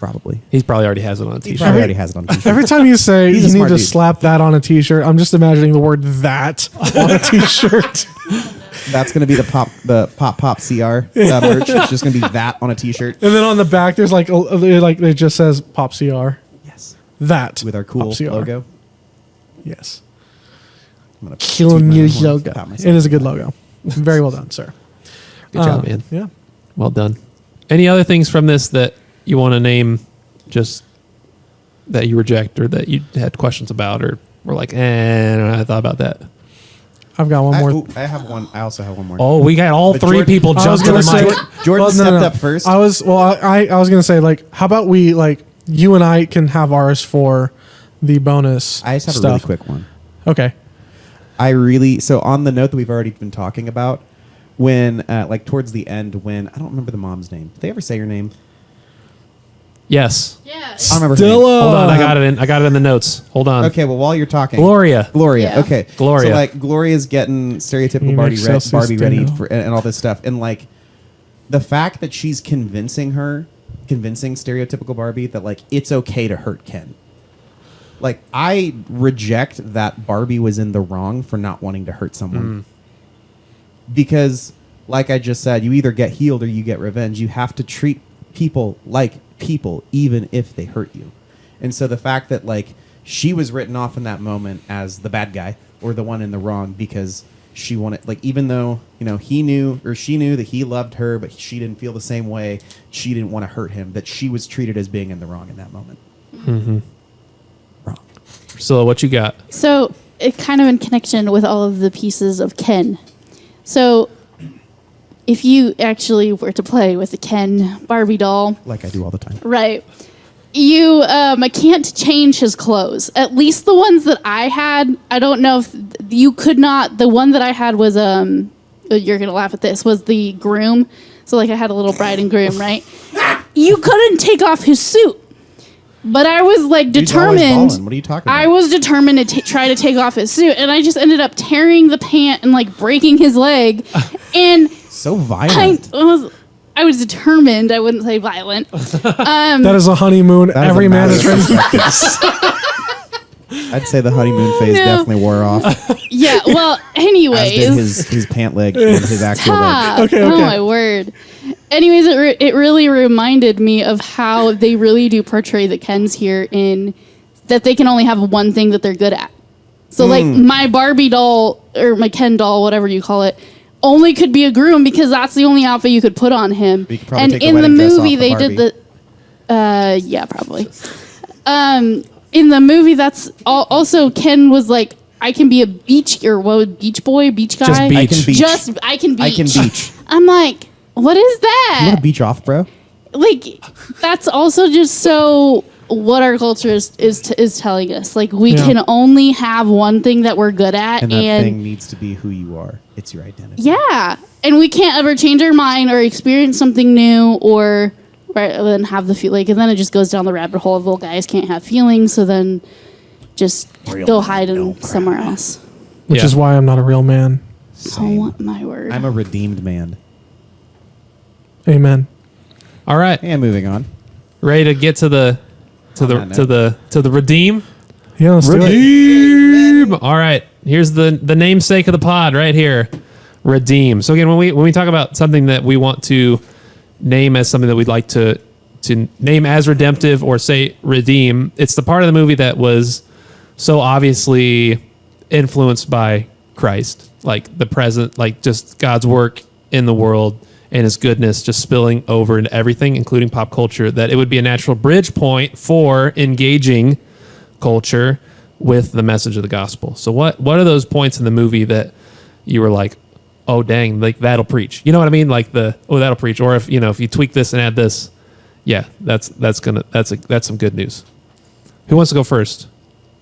Probably. He probably already has it on a He T-shirt. probably already has it on t-shirt. Every time you say He's a you need smart to dude. slap that on a t-shirt, I'm just imagining the word "that" on a t-shirt. That's going to be the pop CR merch. It's just going to be that on a t-shirt. And then on the back, there's like it just says "Pop CR." Yes. That With our cool Pop CR. logo. Yes, I'm gonna killing toot my your own horn, logo. pat myself. It is a good logo. Very well done, sir. Good job, man. Yeah. Well done. Any other things from this that you want to name, just that you reject or that you had questions about, or were like, I don't know, I thought about that. I've got one more. I have one. I also have one more. Oh, we got all But three Jordan- people I was jump to the gonna mic. say- Jordan Well, no, stepped no, no. up first. I was gonna say, like, how about we, like, you and I can have ours for the bonus I just have stuff. a really quick one. Okay. So on the note that we've already been talking about, when like towards the end, when I don't remember the mom's name. Did they ever say her name? Yes. Yeah. I don't remember her name. Stella. Hold on, I got it in the notes. Hold on. Okay, well while you're talking, Gloria. Yeah. Okay, Gloria. So like Gloria's getting stereotypical You Barbie, make Celsius Barbie ready dinner. for and all this stuff, and like the fact that she's convincing stereotypical Barbie that like it's okay to hurt Ken. Like I reject that Barbie was in the wrong for not wanting to hurt someone. Because like I just said, you either get healed or you get revenge. You have to treat people like people even if they hurt you. And so the fact that like she was written off in that moment as the bad guy or the one in the wrong because she wanted, like, even though, he knew or she knew that he loved her, but she didn't feel the same way. She didn't want to hurt him, that she was treated as being in the wrong in that moment. Mm-hmm. Wrong. Priscilla, what you got? So it kind of in connection with all of the pieces of Ken. So if you actually were to play with a Ken Barbie doll, Like I do all the time. right, you can't change his clothes. At least the ones that I had, I don't know if you could not. The one that I had was you're gonna laugh at this, was the groom. So like I had a little bride and groom, right? You couldn't take off his suit. But I was like Dude's always determined. ballin'. What are you talking about? I was determined to try to take off his suit, and I just ended up tearing the pant and like breaking his leg. And so violent. I was determined. I wouldn't say violent. That is a honeymoon. That is Every a man matter is of ready. I'd say the honeymoon phase No. definitely wore off. Yeah. Well, As did anyways. his pant leg and his actual leg. Stop. Okay, Oh okay. my word. Anyways, it really reminded me of how they really do portray the Kens here in that they can only have one thing that they're good at. So like my Barbie doll or my Ken doll, whatever you call it, only could be a groom because that's the only outfit you could put on him. But you could probably And take the in the wedding dress movie off they the did the yeah, probably. In the movie that's also Ken was like, I can be a beach boy, beach guy. Just beach. I can beach. I can beach. I can beach. I'm like, what is You that? want to beach off, bro? Like, that's also just so what our culture is telling us. Like, we Yeah. can only have one thing that we're good at, And that and thing needs to be who you are. It's your identity. yeah, and we can't ever change our mind or experience something new or then have the feel like, and then it just goes down the rabbit hole of, well, guys can't have feelings, so then just go hide in somewhere else. Which Yeah. is why I'm not a real man. Oh my word! I'm a redeemed man. Amen. All right, And moving on. ready to get to the redeem. Yeah, let's do it. Redeem. All right, here's the namesake of the pod right here. Redeem. So again, when we talk about something that we want to name as something that we'd like to name as redemptive or say redeem, it's the part of the movie that was so obviously influenced by Christ, like the present, like just God's work in the world and his goodness just spilling over into everything, including pop culture, that it would be a natural bridge point for engaging culture with the message of the gospel. So what are those points in the movie that you were like, oh dang, like that'll preach? You know what I mean? Like that'll preach. Or if you tweak this and add this, yeah, that's some good news. Who wants to go first?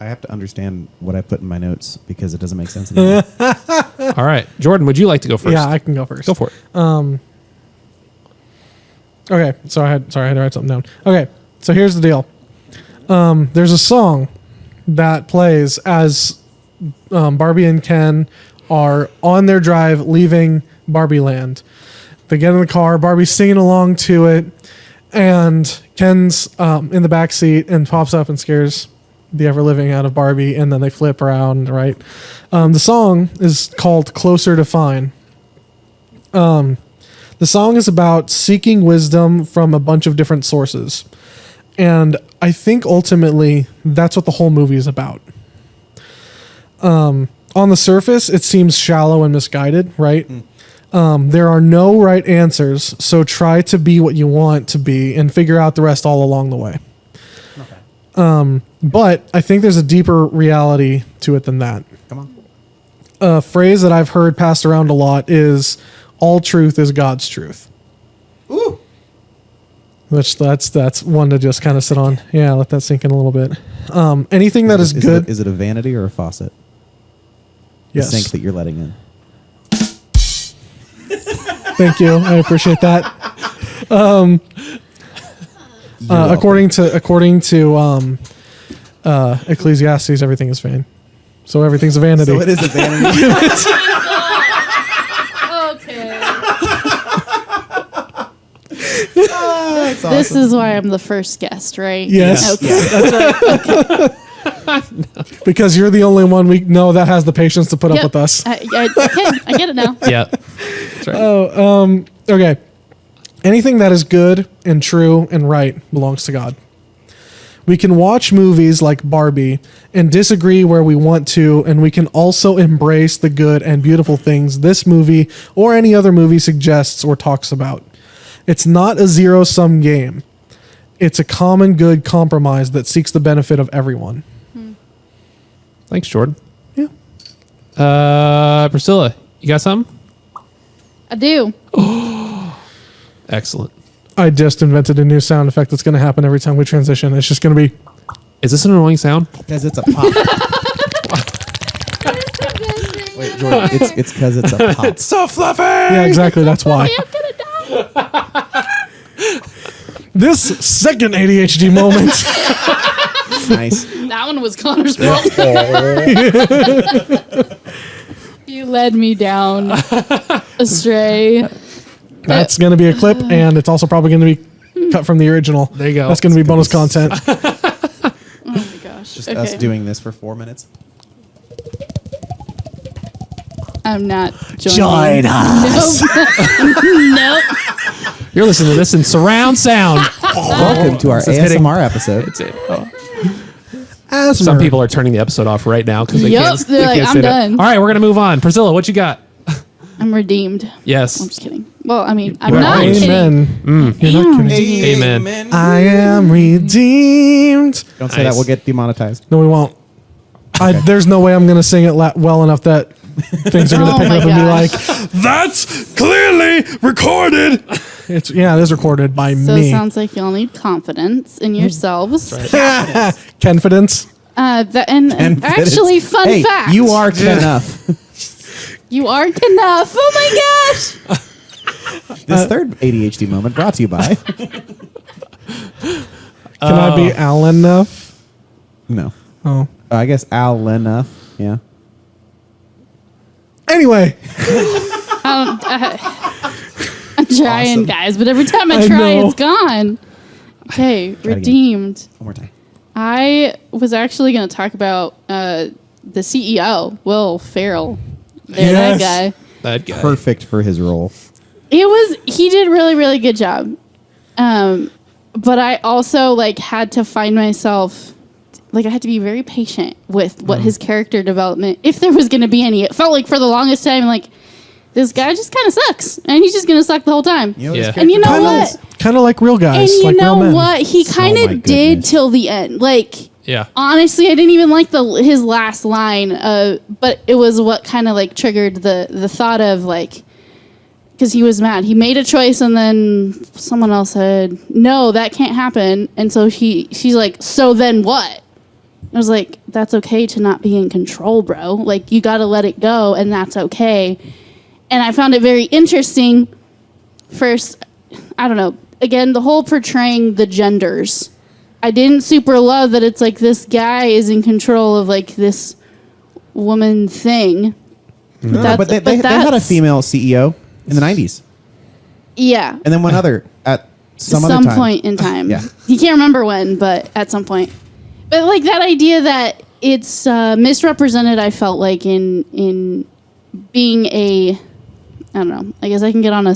I have to understand what I put in my notes because it doesn't make sense anymore. All right, Jordan, would you like to go first? Yeah, I can go first. Go for it. Okay, so I had to write something down. Okay, so here's the deal. There's a song that plays as Barbie and Ken are on their drive leaving Barbie Land. They get in the car, Barbie's singing along to it, and Ken's in the back seat and pops up and scares the ever living out of Barbie, and then they flip around, right? The song is called Closer to Fine. The song is about seeking wisdom from a bunch of different sources. And I think ultimately that's what the whole movie is about. On the surface, it seems shallow and misguided, right? There are no right answers, so try to be what you want to be and figure out the rest all along the way. But I think there's a deeper reality to it than that. Come on. A phrase that I've heard passed around a lot is, all truth is God's truth. Ooh. Which that's one to just kind of sit on. Yeah, let that sink in a little bit. Anything that is good. Is it a vanity or a faucet? The Yes. sink that you're letting in. Thank you. I appreciate that. According to Ecclesiastes, everything is vain. So everything's a vanity. So it is a vanity. Okay. That's awesome. This is why I'm the first guest, right? Yes. Okay. Because you're the only one we know that has the patience to put up Yep. with us. Okay, I get it now. Yeah. That's right. Okay. Anything that is good and true and right belongs to God. We can watch movies like Barbie and disagree where we want to, and we can also embrace the good and beautiful things this movie or any other movie suggests or talks about. It's not a zero-sum game. It's a common good compromise that seeks the benefit of everyone. Thanks, Jordan. Yeah. Priscilla, you got something? I do. Excellent. I just invented a new sound effect that's going to happen every time we transition. It's just going to be... Is this an annoying sound? Because it's a pop. Wait, Jordan, it's because it's a pop. It's so fluffy. Yeah, exactly. That's why. I'm gonna die. This second ADHD moment... Nice. That one was Connor's fault. You led me down astray. That's going to be a clip, and it's also probably going to be cut from the original. There you go. That's going to be bonus content. Oh my gosh. Just us doing this for 4 minutes. I'm not joining. Join us. Nope. Nope. You're listening to this in surround sound. Welcome to our This is hitting- ASMR episode. It's it. Asthma. Some people are turning the episode off right now because they Yup, can't. they're they like, can't "I'm sit it." done. All right, we're gonna move on. Priscilla, what you got? I'm redeemed. Yes. I'm just kidding. Well, I mean, I'm Well, not kidding. Amen. You're not kidding. Amen. I am redeemed. Don't say that. We'll get demonetized. No, we won't. There's no way I'm going to sing it well enough that things are going to Oh pick my up and be gosh. like, that's clearly recorded. It is recorded by So it me. sounds like y'all need confidence in yourselves. Confidence. And Actually, fun hey, fact. you are enough. You aren't enough. Oh my gosh. This third ADHD moment brought to you by. Can I be Allan enough? No. Oh. I guess Al enough. Yeah. Anyway. I'm trying, Awesome. guys, but every time I I try, know. it's gone. Okay, again. redeemed. One more time. I was actually going to talk about the CEO, Will Ferrell. There, Yes. that guy. That guy. Perfect for his role. He did really, really good job. But I also had to find myself, I had to be very patient with what his character development, if there was going to be any. It felt like for the longest time, this guy just kind of sucks, and he's just going to suck the whole time. You know what Yeah. his And you know character what? is? Kind of like real guys. And you like real know men. what? He kind my of did goodness. till the end. Yeah. Honestly, I didn't even like his last line, but it was what kind of triggered the thought of because he was mad. He made a choice, and then someone else said, "No, that can't happen." And so she's like, "So then what?" I was like, "That's okay to not be in control, bro. You got to let it go, and that's okay." And I found it very interesting. First, I don't know. Again, the whole portraying the genders. I didn't super love that it's this guy is in control of this woman thing. No, but they had a that's- female CEO in the 90s. Yeah. And then one other at some other time. point in time. Yeah. He can't remember when, but at some point. But that idea that it's misrepresented, I felt in being a, I don't know. I guess I can get on a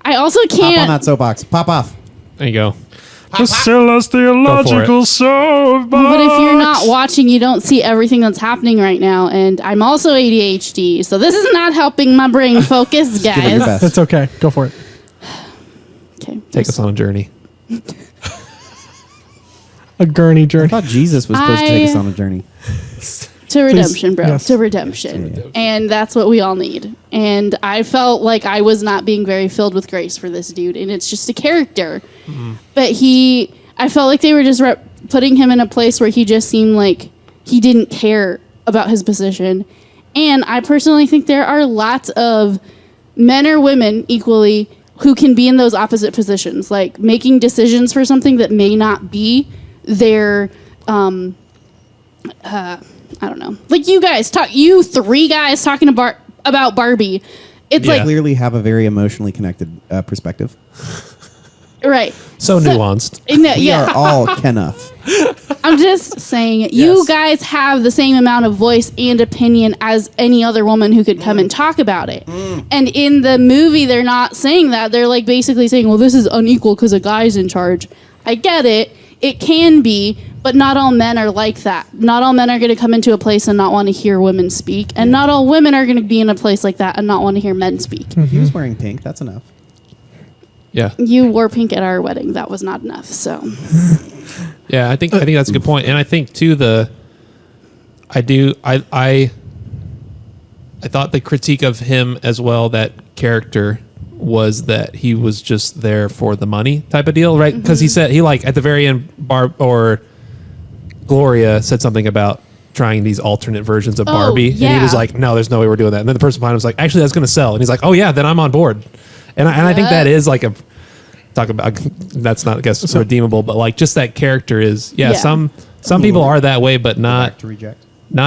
I also can't. Pop on that soapbox. Pop off. There you go. Priscilla's theological soapbox. But if you're not watching, you don't see everything that's happening right now. And I'm also ADHD, so this is not helping my brain focus, Give it your guys. best. It's okay. Go for it. Okay. Take us on a journey. A gurney I journey. thought Jesus was supposed to take us on a journey. To redemption, bro. yes. To redemption. And that's what we all need. And I felt like I was not being very filled with grace for this dude. And it's just a character. But I felt like they were just putting him in a place where he just seemed like he didn't care about his position. And I personally think there are lots of men or women equally who can be in those opposite positions, making decisions for something that may not be their, I don't know. You three guys talking about Barbie. It's Yeah. Clearly have a very emotionally connected perspective. right. So nuanced. We are all enough. I'm just saying, you guys have the same amount of voice and opinion as any other woman who could come and talk about it. And in the movie, they're not saying that. They're basically saying, well, this is unequal because a guy's in charge. I get it. It can be, But not all men are like that. Not all men are going to come into a place and not want to hear women speak. And not all women are going to be in a place like that and not want to hear men speak. He was wearing pink. That's enough. Yeah. You wore pink at our wedding. That was not enough. So, Yeah, I think that's a good point. And I think too I thought the critique of him as well, that character, was that he was just there for the money type of deal, right? Because he said, at the very end, Gloria said something about trying these alternate versions of Barbie. yeah. And he was like, no, there's no way we're doing that. And then the person behind him was like, actually, that's going to sell. And he's like, oh yeah, then I'm on board. And I think that is like talk about, that's not, I guess, redeemable, but like just that character is, some people are that way, but not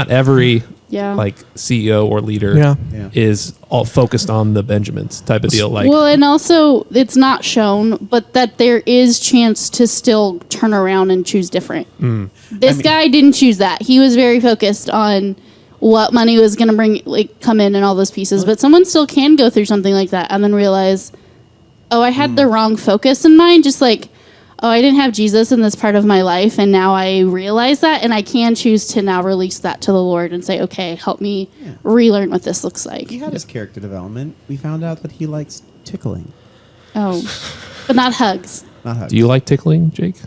every like CEO or leader is all focused on the Benjamins type of deal. Like, well, and also it's not shown, but that there is chance to still turn around and choose different. This guy didn't choose that. He was very focused on what money was going to bring, like, come in and all those pieces. But someone still can go through something like that and then realize, oh, I had the wrong focus in mind. Just like, oh, I didn't have Jesus in this part of my life, and now I realize that, and I can choose to now release that to the Lord and say, okay, help me relearn what this looks like. He had his character development. We found out that he likes tickling. Oh, but not hugs. Not hugs. do you like tickling, Jake?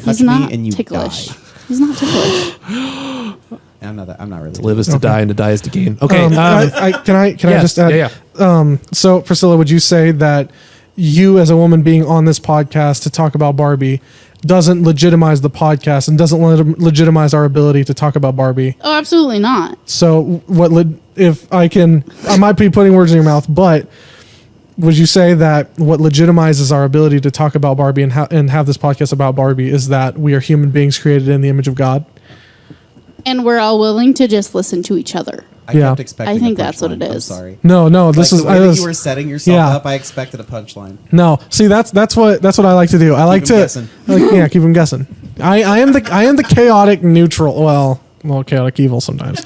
He's me not and you ticklish. die. He's not ticklish. I'm not really. To live is to die, and to die is to gain. Okay. Can I just add? Yeah. So Priscilla, would you say that you as a woman being on this podcast to talk about Barbie doesn't legitimize the podcast and doesn't legitimize our ability to talk about Barbie? Oh, absolutely not. So if I might be putting words in your mouth, but would you say that what legitimizes our ability to talk about Barbie and have this podcast about Barbie is that we are human beings created in the image of God? And we're all willing to just listen to each other. I kept expecting I think a that's what punchline. it I'm is. sorry. No, this Like is the way that you were setting yourself up. I expected a punchline. No, see that's what I like to do. I like Keep to 'em guessing. keep them guessing. I am the chaotic neutral. Well, chaotic evil sometimes.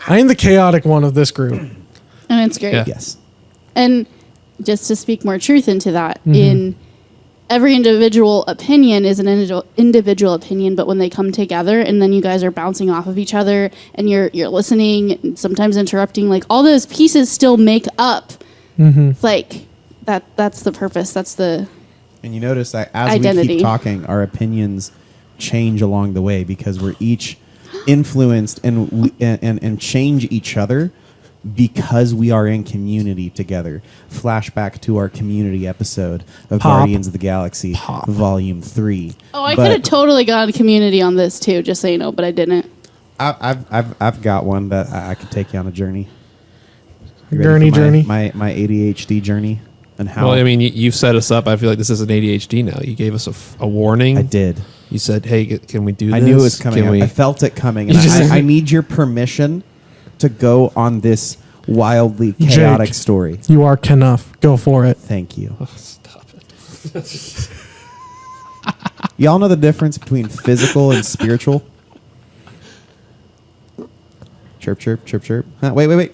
I am the chaotic one of this group. And it's great. Yeah. Yes. And just to speak more truth into that, in every individual opinion is an individual opinion, but when they come together and then you guys are bouncing off of each other and you're listening and sometimes interrupting, like all those pieces still make up like that's the purpose. That's the And you notice that as we identity. keep talking, our opinions change along the way because we're each influenced and change each other because we are in community together. Flashback to our community episode of Guardians of the Galaxy, Volume 3. Oh, I could have totally gone community on this too, just so you know, but I didn't. I've got one that I could take you on a journey. You ready Journey, for journey. My ADHD journey and how. Well, I mean, you've set us up. I feel like this is an ADHD now. You gave us a warning. I did. You said, hey, can we do this? I knew it was coming. Can we? I felt it coming. And I need your permission to go on this wildly chaotic Jake, story. You are enough. Go for it. Thank you. Stop it. Y'all know the difference between physical and spiritual? Chirp, chirp, chirp, chirp. Huh, wait.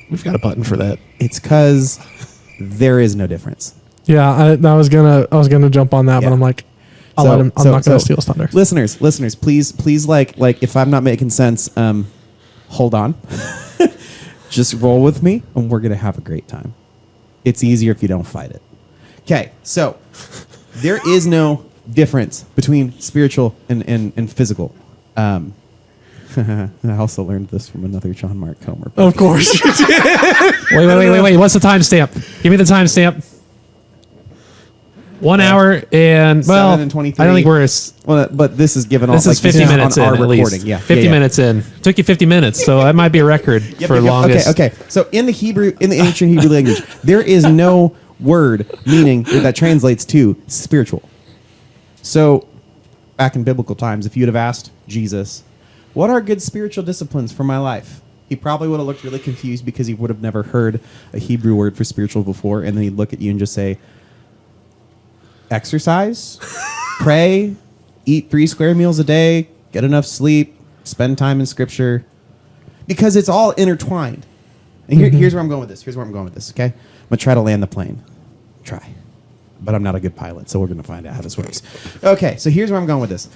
We've got a button for that. It's because there is no difference. Yeah, I was gonna jump on that, but Yeah. I'm like, I'm not gonna steal his thunder. Listeners, please, like if I'm not making sense, hold on. Just roll with me, and we're gonna have a great time. It's easier if you don't fight it. Okay, so there is no difference between spiritual and physical. I also learned this from another John Mark Comer. Of course. Wait. What's the timestamp? Give me the timestamp. 1 hour and 7 and 23. I don't think we're. Well, but this is given This off. is 50 minutes in on at our least. recording. Yeah, 50 minutes in. Took you 50 minutes, so that might be a record for longest. Okay. So in the ancient Hebrew language, there is no word meaning that translates to spiritual. So back in biblical times, if you'd have asked Jesus, what are good spiritual disciplines for my life? He probably would have looked really confused because he would have never heard a Hebrew word for spiritual before, and then he'd look at you and just say, exercise, pray, eat 3 square meals a day, get enough sleep, spend time in scripture, because it's all intertwined. And here's where I'm going with this. Okay? I'm going to try to land the plane. Try. but I'm not a good pilot, so we're going to find out how this works. Okay, so here's where I'm going with this.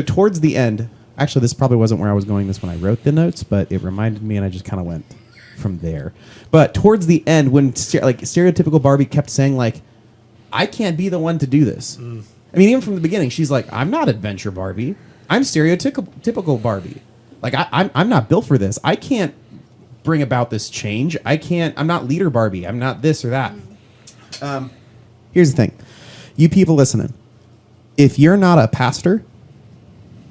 Towards the end, actually, this probably wasn't where I was going this when I wrote the notes, but it reminded me, and I just kind of went from there. But towards the end, when stereotypical Barbie kept saying, like, I can't be the one to do this. I mean, even from the beginning, she's like, I'm not adventure Barbie. I'm stereotypical Barbie. Like, I'm not built for this. I can't bring about this change. I'm not leader Barbie. I'm not this or that. Here's the thing. You people listening, if you're not a pastor,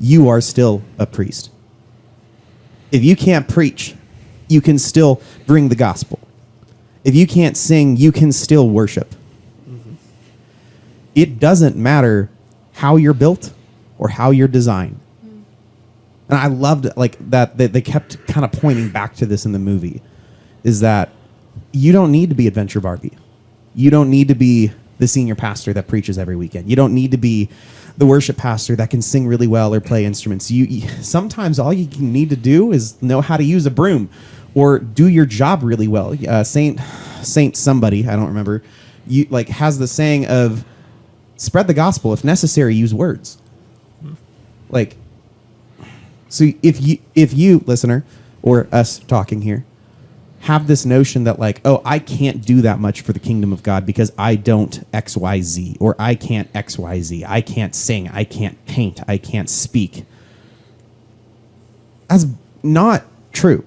you are still a priest. If you can't preach, you can still bring the gospel. If you can't sing, you can still worship. It doesn't matter how you're built or how you're designed. And I loved like that they kept kind of pointing back to this in the movie, is that you don't need to be Adventure Barbie. You don't need to be the senior pastor that preaches every weekend. You don't need to be the worship pastor that can sing really well or play instruments. Sometimes all you need to do is know how to use a broom or do your job really well. Saint somebody, I don't remember, has the saying of spread the gospel. If necessary, use words. Like, so if you listener or us talking here have this notion that like, oh, I can't do that much for the kingdom of God because I don't XYZ, or I can't XYZ, I can't sing, I can't paint, I can't speak. That's not true.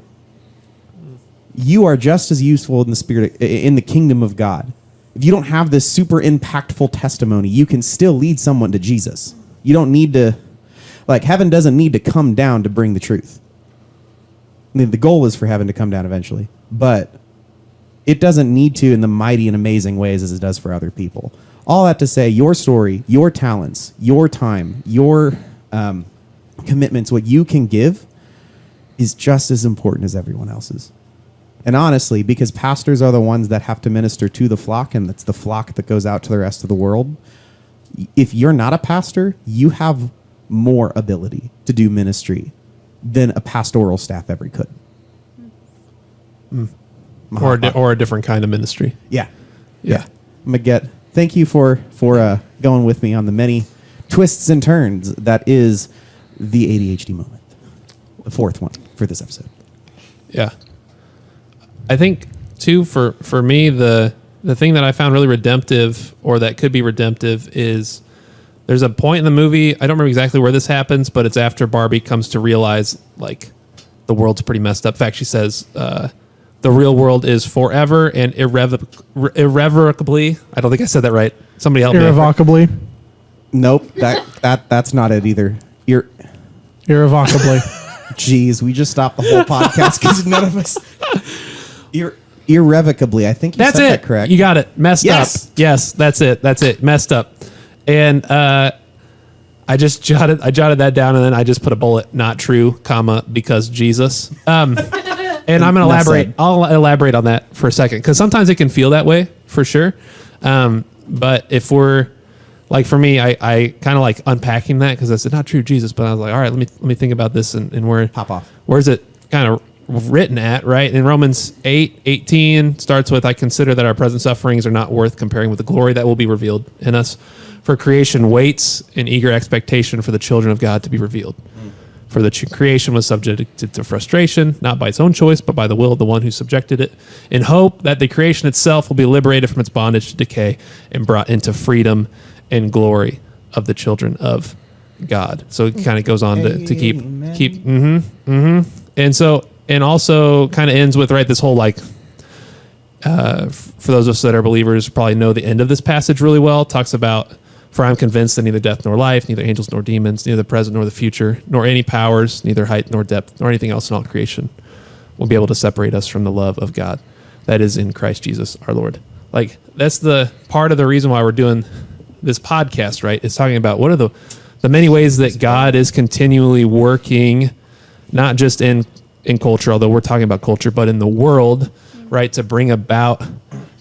You are just as useful in the spirit, in the kingdom of God. If you don't have this super impactful testimony, you can still lead someone to Jesus. You don't need to, like, heaven doesn't need to come down to bring the truth. I mean, the goal is for heaven to come down eventually, but it doesn't need to in the mighty and amazing ways as it does for other people. All that to say, your story, your talents, your time, your commitments, what you can give is just as important as everyone else's. And honestly, because pastors are the ones that have to minister to the flock, and it's the flock that goes out to the rest of the world, if you're not a pastor, you have more ability to do ministry than a pastoral staff ever could. Or a different kind of ministry. Yeah. Maget, thank you for going with me on the many twists and turns that is the ADHD moment. The fourth one for this episode. Yeah. I think too for me the thing that I found really redemptive, or that could be redemptive, is there's a point in the movie, I don't remember exactly where this happens, but it's after Barbie comes to realize like the world's pretty messed up. In fact, she says the real world is forever and irrevocably. I don't think I said that right. Somebody help me. Irrevocably. Nope, that's not it either. Irrevocably. Jeez, we just stopped the whole podcast because none of us. Irrevocably. I think you said that correct. You got it. Messed up. Yes, that's it. Messed up. And I jotted that down, and then I just put a bullet, not true, comma, because Jesus. And I'm going to elaborate. I'll elaborate on that for a second, because sometimes it can feel that way, for sure. But if we're, like for me, I kind of like unpacking that, because I said, not true, Jesus. But I was like, all right, let me think about this and where. Pop off. Where's it kind of written at, right? In Romans 8:18 starts with, I consider that our present sufferings are not worth comparing with the glory that will be revealed in us. For creation waits in eager expectation for the children of God to be revealed. For the creation was subjected to frustration, not by its own choice, but by the will of the one who subjected it, in hope that the creation itself will be liberated from its bondage to decay and brought into freedom and glory of the children of God. So it kind of goes on to keep and also kind of ends with, right, this whole like, for those of us that are believers probably know the end of this passage really well. It talks about, for I'm convinced that neither death nor life, neither angels nor demons, neither the present nor the future, nor any powers, neither height nor depth, nor anything else in all creation will be able to separate us from the love of God that is in Christ Jesus our Lord. Like, that's the part of the reason why we're doing this podcast, right? It's talking about what are the many ways that God is continually working, not just in culture, although we're talking about culture, but in the world, right, to bring about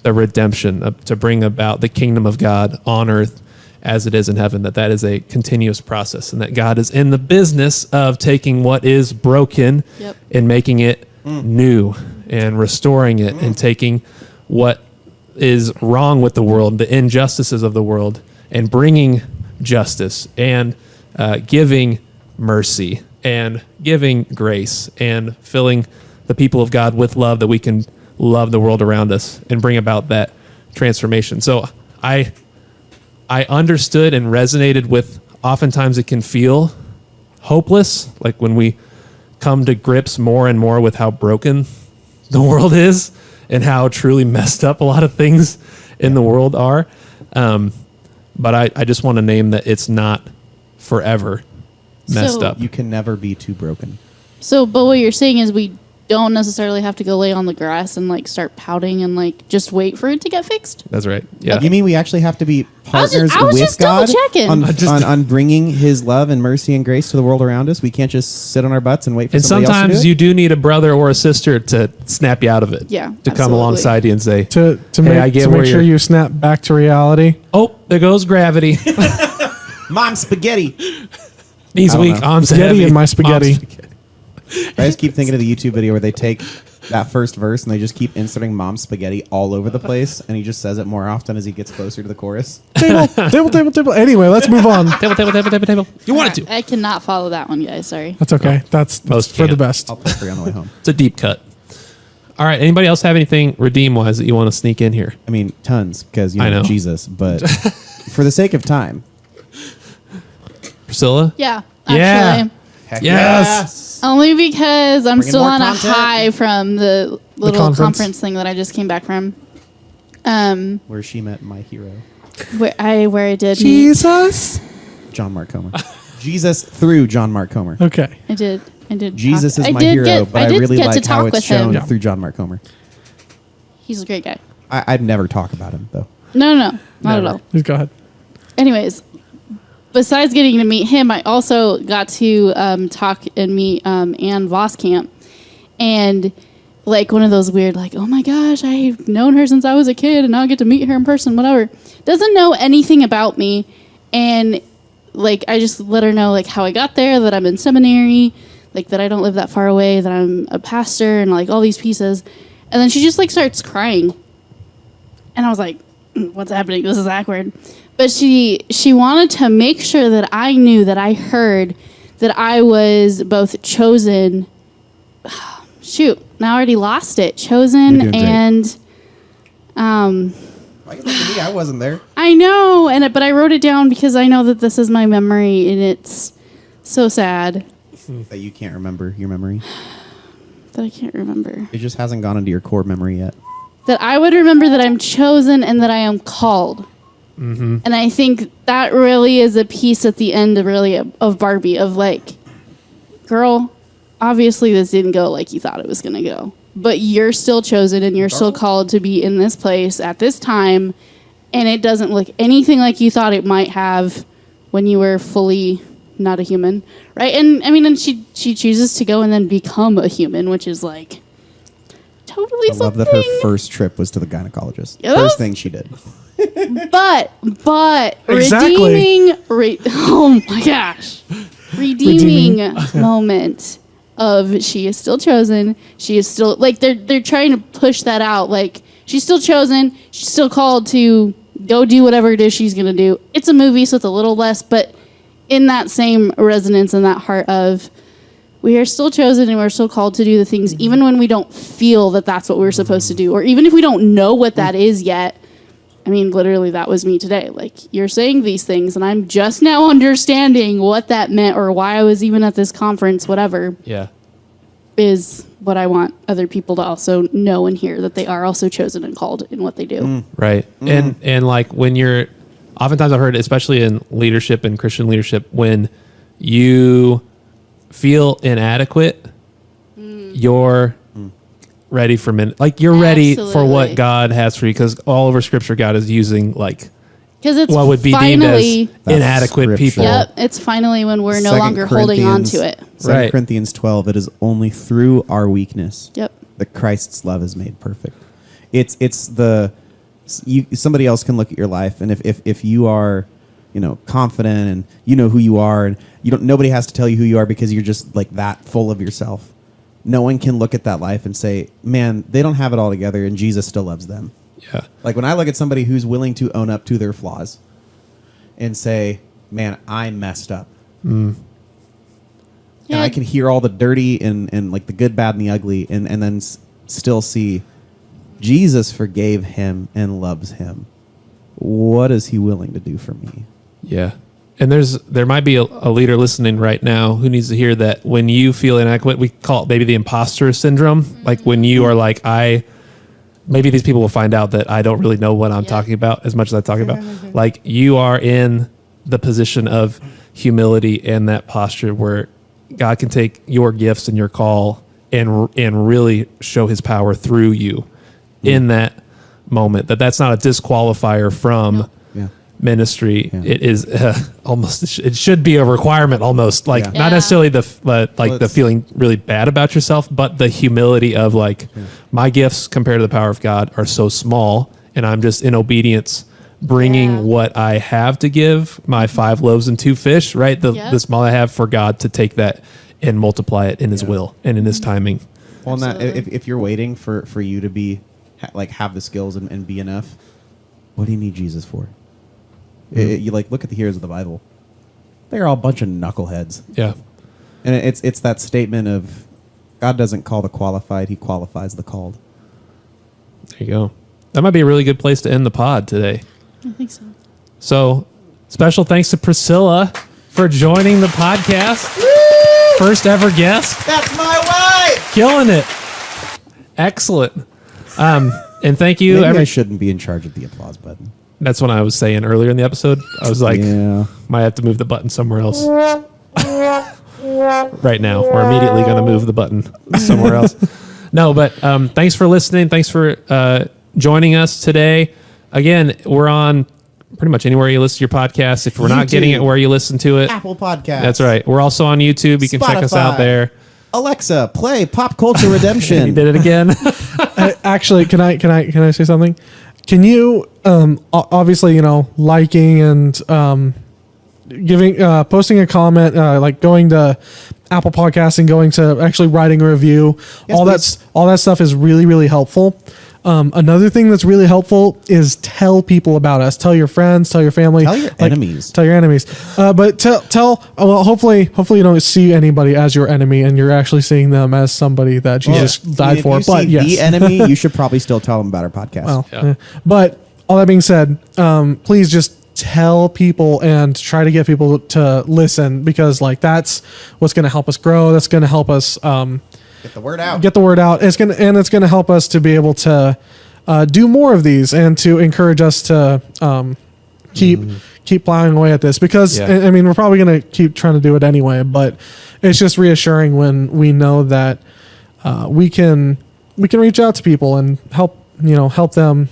the redemption, to bring about the kingdom of God on earth as it is in heaven, that is a continuous process, and that God is in the business of taking what is broken and making it new and restoring it, and taking what is wrong with the world, the injustices of the world, and bringing justice and giving mercy and giving grace and filling the people of God with love, that we can love the world around us and bring about that transformation. So I understood and resonated with, oftentimes it can feel hopeless, like when we come to grips more and more with how broken the world is and how truly messed up a lot of things in the world are. But I just want to name that it's not forever messed up. You can never be too broken. So, but what you're saying is we don't necessarily have to go lay on the grass and like start pouting and like just wait for it to get fixed. That's right. Yeah. You mean we actually have to be partners I was with just God double-checking. on bringing His love and mercy and grace to the world around us? We can't just sit on our butts and wait for And somebody else to sometimes do it? you do need a brother or a sister to snap you out of it. Yeah, To come absolutely. alongside you and say, To Hey, make, I get to where make sure you're- you snap back to reality. oh, there goes gravity. Mom, spaghetti. He's I don't weak. know. Arms Spaghetti heavy. in my spaghetti. Mom's I just keep thinking of the YouTube video where they take that first verse and they just keep inserting Mom's spaghetti all over the place, and he just says it more often as he gets closer to the chorus. Table. Anyway, let's move on. Table. You wanted to. I cannot follow that one, guys. Sorry. That's okay. That's Most for the can't. best. I'll play for you on the way home. It's a deep cut. All right. Anybody else have anything redeem-wise that you want to sneak in here? I mean, tons, because, I know. Jesus, but for the sake of time. Priscilla? Yeah. Yeah. Actually. Heck Yes. Only because I'm Bringing still more on content. a high from the little conference. conference thing that I just came back from. Where she met my hero, Where I did meet, Jesus. John Mark Comer. Jesus through John Mark Comer. Okay. I did Jesus talk, is my did hero, get, but I did really get to like talk how it's with shown him. through John Mark Comer. He's a great guy. I'd never talk about him, though. No, not at all. Please go ahead. Anyways, besides getting to meet him, I also got to talk and meet Ann Voskamp, and like one of those weird, like, oh my gosh, I've known her since I was a kid, and now I get to meet her in person. Whatever. Doesn't know anything about me, and like I just let her know like how I got there, that I'm in seminary, like that I don't live that far away, that I'm a pastor, and like all these pieces, and then she just like starts crying, and I was like, what's happening? This is awkward. But she wanted to make sure that I knew, that I heard that I was both chosen. Shoot, now I already lost it. Chosen You're doing great. and Why you looking at me? I wasn't there. I know, but I wrote it down because I know that this is my memory, and it's so sad That you can't remember your memory. that I can't remember. It just hasn't gone into your core memory yet. That I would remember that I'm chosen and that I am called. Mm-hmm. And I think that really is a piece at the end of Barbie, of like, girl, obviously this didn't go like you thought it was going to go. But you're still chosen and you're still called to be in this place at this time. And it doesn't look anything like you thought it might have when you were fully not a human. Right? And I mean, and she chooses to go and then become a human, which is like totally I love something. that her first trip was to the gynecologist. Yeah, that was- First thing she did. But Exactly. oh my gosh, redeeming moment of she is still chosen. She is still like they're trying to push that out. Like she's still chosen. She's still called to go do whatever it is she's gonna do. It's a movie, so it's a little less, but in that same resonance and that heart of we are still chosen and we're still called to do the things, even when we don't feel that that's what we're supposed to do, or even if we don't know what that is yet. I mean, literally, that was me today. Like, you're saying these things, and I'm just now understanding what that meant or why I was even at this conference, whatever, Yeah. is what I want other people to also know and hear, that they are also chosen and called in what they do. Right. And like when you're, oftentimes I've heard, especially in leadership and Christian leadership, when you feel inadequate, you're ready for like you're ready for Absolutely. what God has for you, because all over Scripture God is using like Because it's what would be finally, deemed as inadequate That's people. yep, it's finally when we're no 2 longer holding on Corinthians- to it. 2 Right. Corinthians 12, it is only through our weakness Yep. that Christ's love is made perfect. It's somebody else can look at your life, and if you are, confident and you know who you are, and nobody has to tell you who you are because you're just like that full of yourself. No one can look at that life and say, man, they don't have it all together and Jesus still loves them. Yeah. Like when I look at somebody who's willing to own up to their flaws and say, man, I messed up. And I can hear all the dirty and like the good, bad, and the ugly, and then still see Jesus forgave him and loves him. What is he willing to do for me? Yeah. And there might be a leader listening right now who needs to hear that when you feel inadequate, we call it maybe the imposter syndrome. Like when you are like, maybe these people will find out that I don't really know what I'm talking about as much as I talk about. Like you are in the position of humility and that posture where God can take your gifts and your call and really show his power through you in that moment. That's not a disqualifier from ministry. It is almost, it should be a requirement almost, like not necessarily the feeling really bad about yourself, but the humility of like my gifts compared to the power of God are so small, and I'm just in obedience bringing what I have to give, my 5 loaves and 2 fish, right? The small I have, for God to take that and multiply it in his will and in his timing. Well, and that, if you're waiting for you to be like have the skills and be enough, what do you need Jesus for? You like look at the heroes of the Bible; they're all a bunch of knuckleheads. Yeah, and it's that statement of God doesn't call the qualified; He qualifies the called. There you go. That might be a really good place to end the pod today. I think so. So, special thanks to Priscilla for joining the podcast. Woo! First ever guest. That's my wife. Killing it. Excellent. And thank you. Maybe I shouldn't be in charge of the applause button. That's what I was saying earlier in the episode. I was like, might have to move the button somewhere else. Right now. We're immediately going to move the button somewhere else. No, but thanks for listening. Thanks for joining us today. Again, we're on pretty much anywhere you listen to your podcast. If we're not getting it where you listen to it. Apple Podcasts. That's right. We're also on YouTube. You can check us out there. Alexa, play Pop Culture Redemption. You did it again. Actually, can I say something? Can you obviously, liking and giving posting a comment, like going to Apple Podcasts and going to actually writing a review, Yes, all that stuff is really, really helpful. Another thing that's really helpful is tell people about us. Tell your friends, tell your family, Tell your enemies. Tell your enemies. But hopefully you don't see anybody as your enemy and you're actually seeing them as somebody that Jesus died for. If you But see yes, the enemy, you should probably still tell them about our podcast. But all that being said, please just tell people and try to get people to listen, because like that's what's going to help us grow. That's going to help us Get the word out. Get the word out. It's gonna help us to be able to do more of these and to encourage us to keep plowing away at this, because I mean we're probably gonna keep trying to do it anyway. But it's just reassuring when we know that we can reach out to people and help them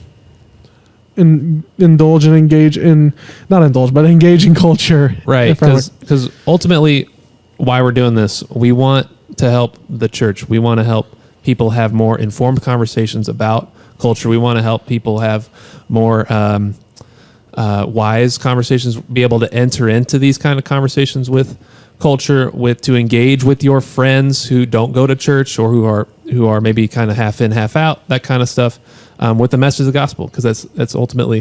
indulge and engage in engage in culture. Right, because ultimately why we're doing this, we want to help the church. We want to help people have more informed conversations about culture. We want to help people have more wise conversations, be able to enter into these kind of conversations with culture, to engage with your friends who don't go to church or who are maybe kind of half in, half out, that kind of stuff, with the message of the gospel, because that's ultimately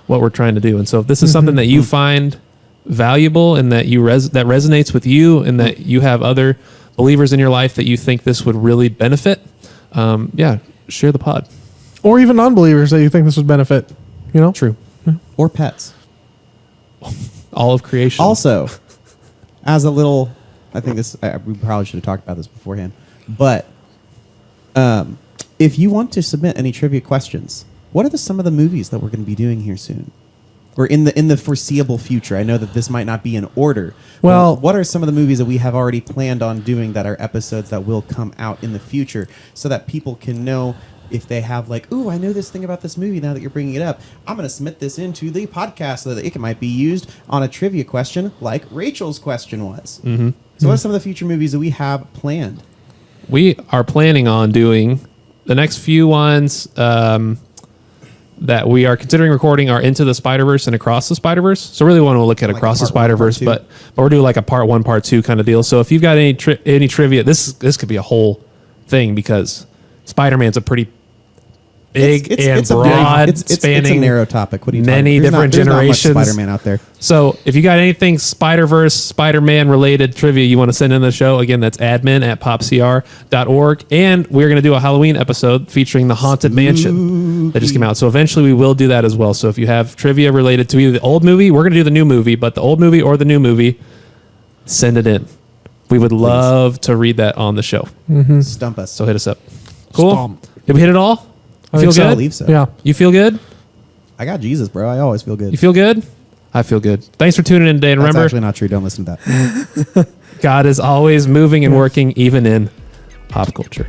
what we're trying to do. And so if this is something that you find valuable and that that resonates with you, and that you have other believers in your life that you think this would really benefit, share the pod. Or even non-believers that you think this would benefit. True. Or pets. All of creation. Also, as a little, I think we probably should have talked about this beforehand, but if you want to submit any trivia questions, what are some of the movies that we're going to be doing here soon? Or in the foreseeable future? I know that this might not be in order. Well, what are some of the movies that we have already planned on doing that are episodes that will come out in the future, so that people can know if they have like, ooh, I know this thing about this movie now that you're bringing it up. I'm going to submit this into the podcast so that it might be used on a trivia question like Rachel's question was. Mm-hmm. So what are some of the future movies that we have planned? We are planning on doing the next few ones that we are considering recording are Into the Spider-Verse and Across the Spider-Verse. So really want to look at like Across the Spider-Verse, but we're doing like a part 1, part 2 kind of deal. So if you've got any trivia, this could be a whole thing, because Spider-Man's a pretty big and a broad, it's spanning a narrow topic. What are you many talking about? different There's not much generations. Spider-Man out there. So if you got anything Spider-Verse, Spider-Man related trivia you want to send in the show, again, that's admin@popcr.org. And we're going to do a Halloween episode featuring the Haunted Mansion that just came out. So eventually we will do that as well. So if you have trivia related to either the old movie, we're going to do the new movie, but the old movie or the new movie, send it in. We would love to read that on the show. Stump us. So hit us up. Cool. Stomp. Did we hit it all? I Feel think so. I good? believe so. Yeah. You feel good? I got Jesus, bro. I always feel good. You feel good? I feel good. Thanks for tuning in today. And That's remember, actually not true. Don't listen to that. God is always moving and working, even in pop culture.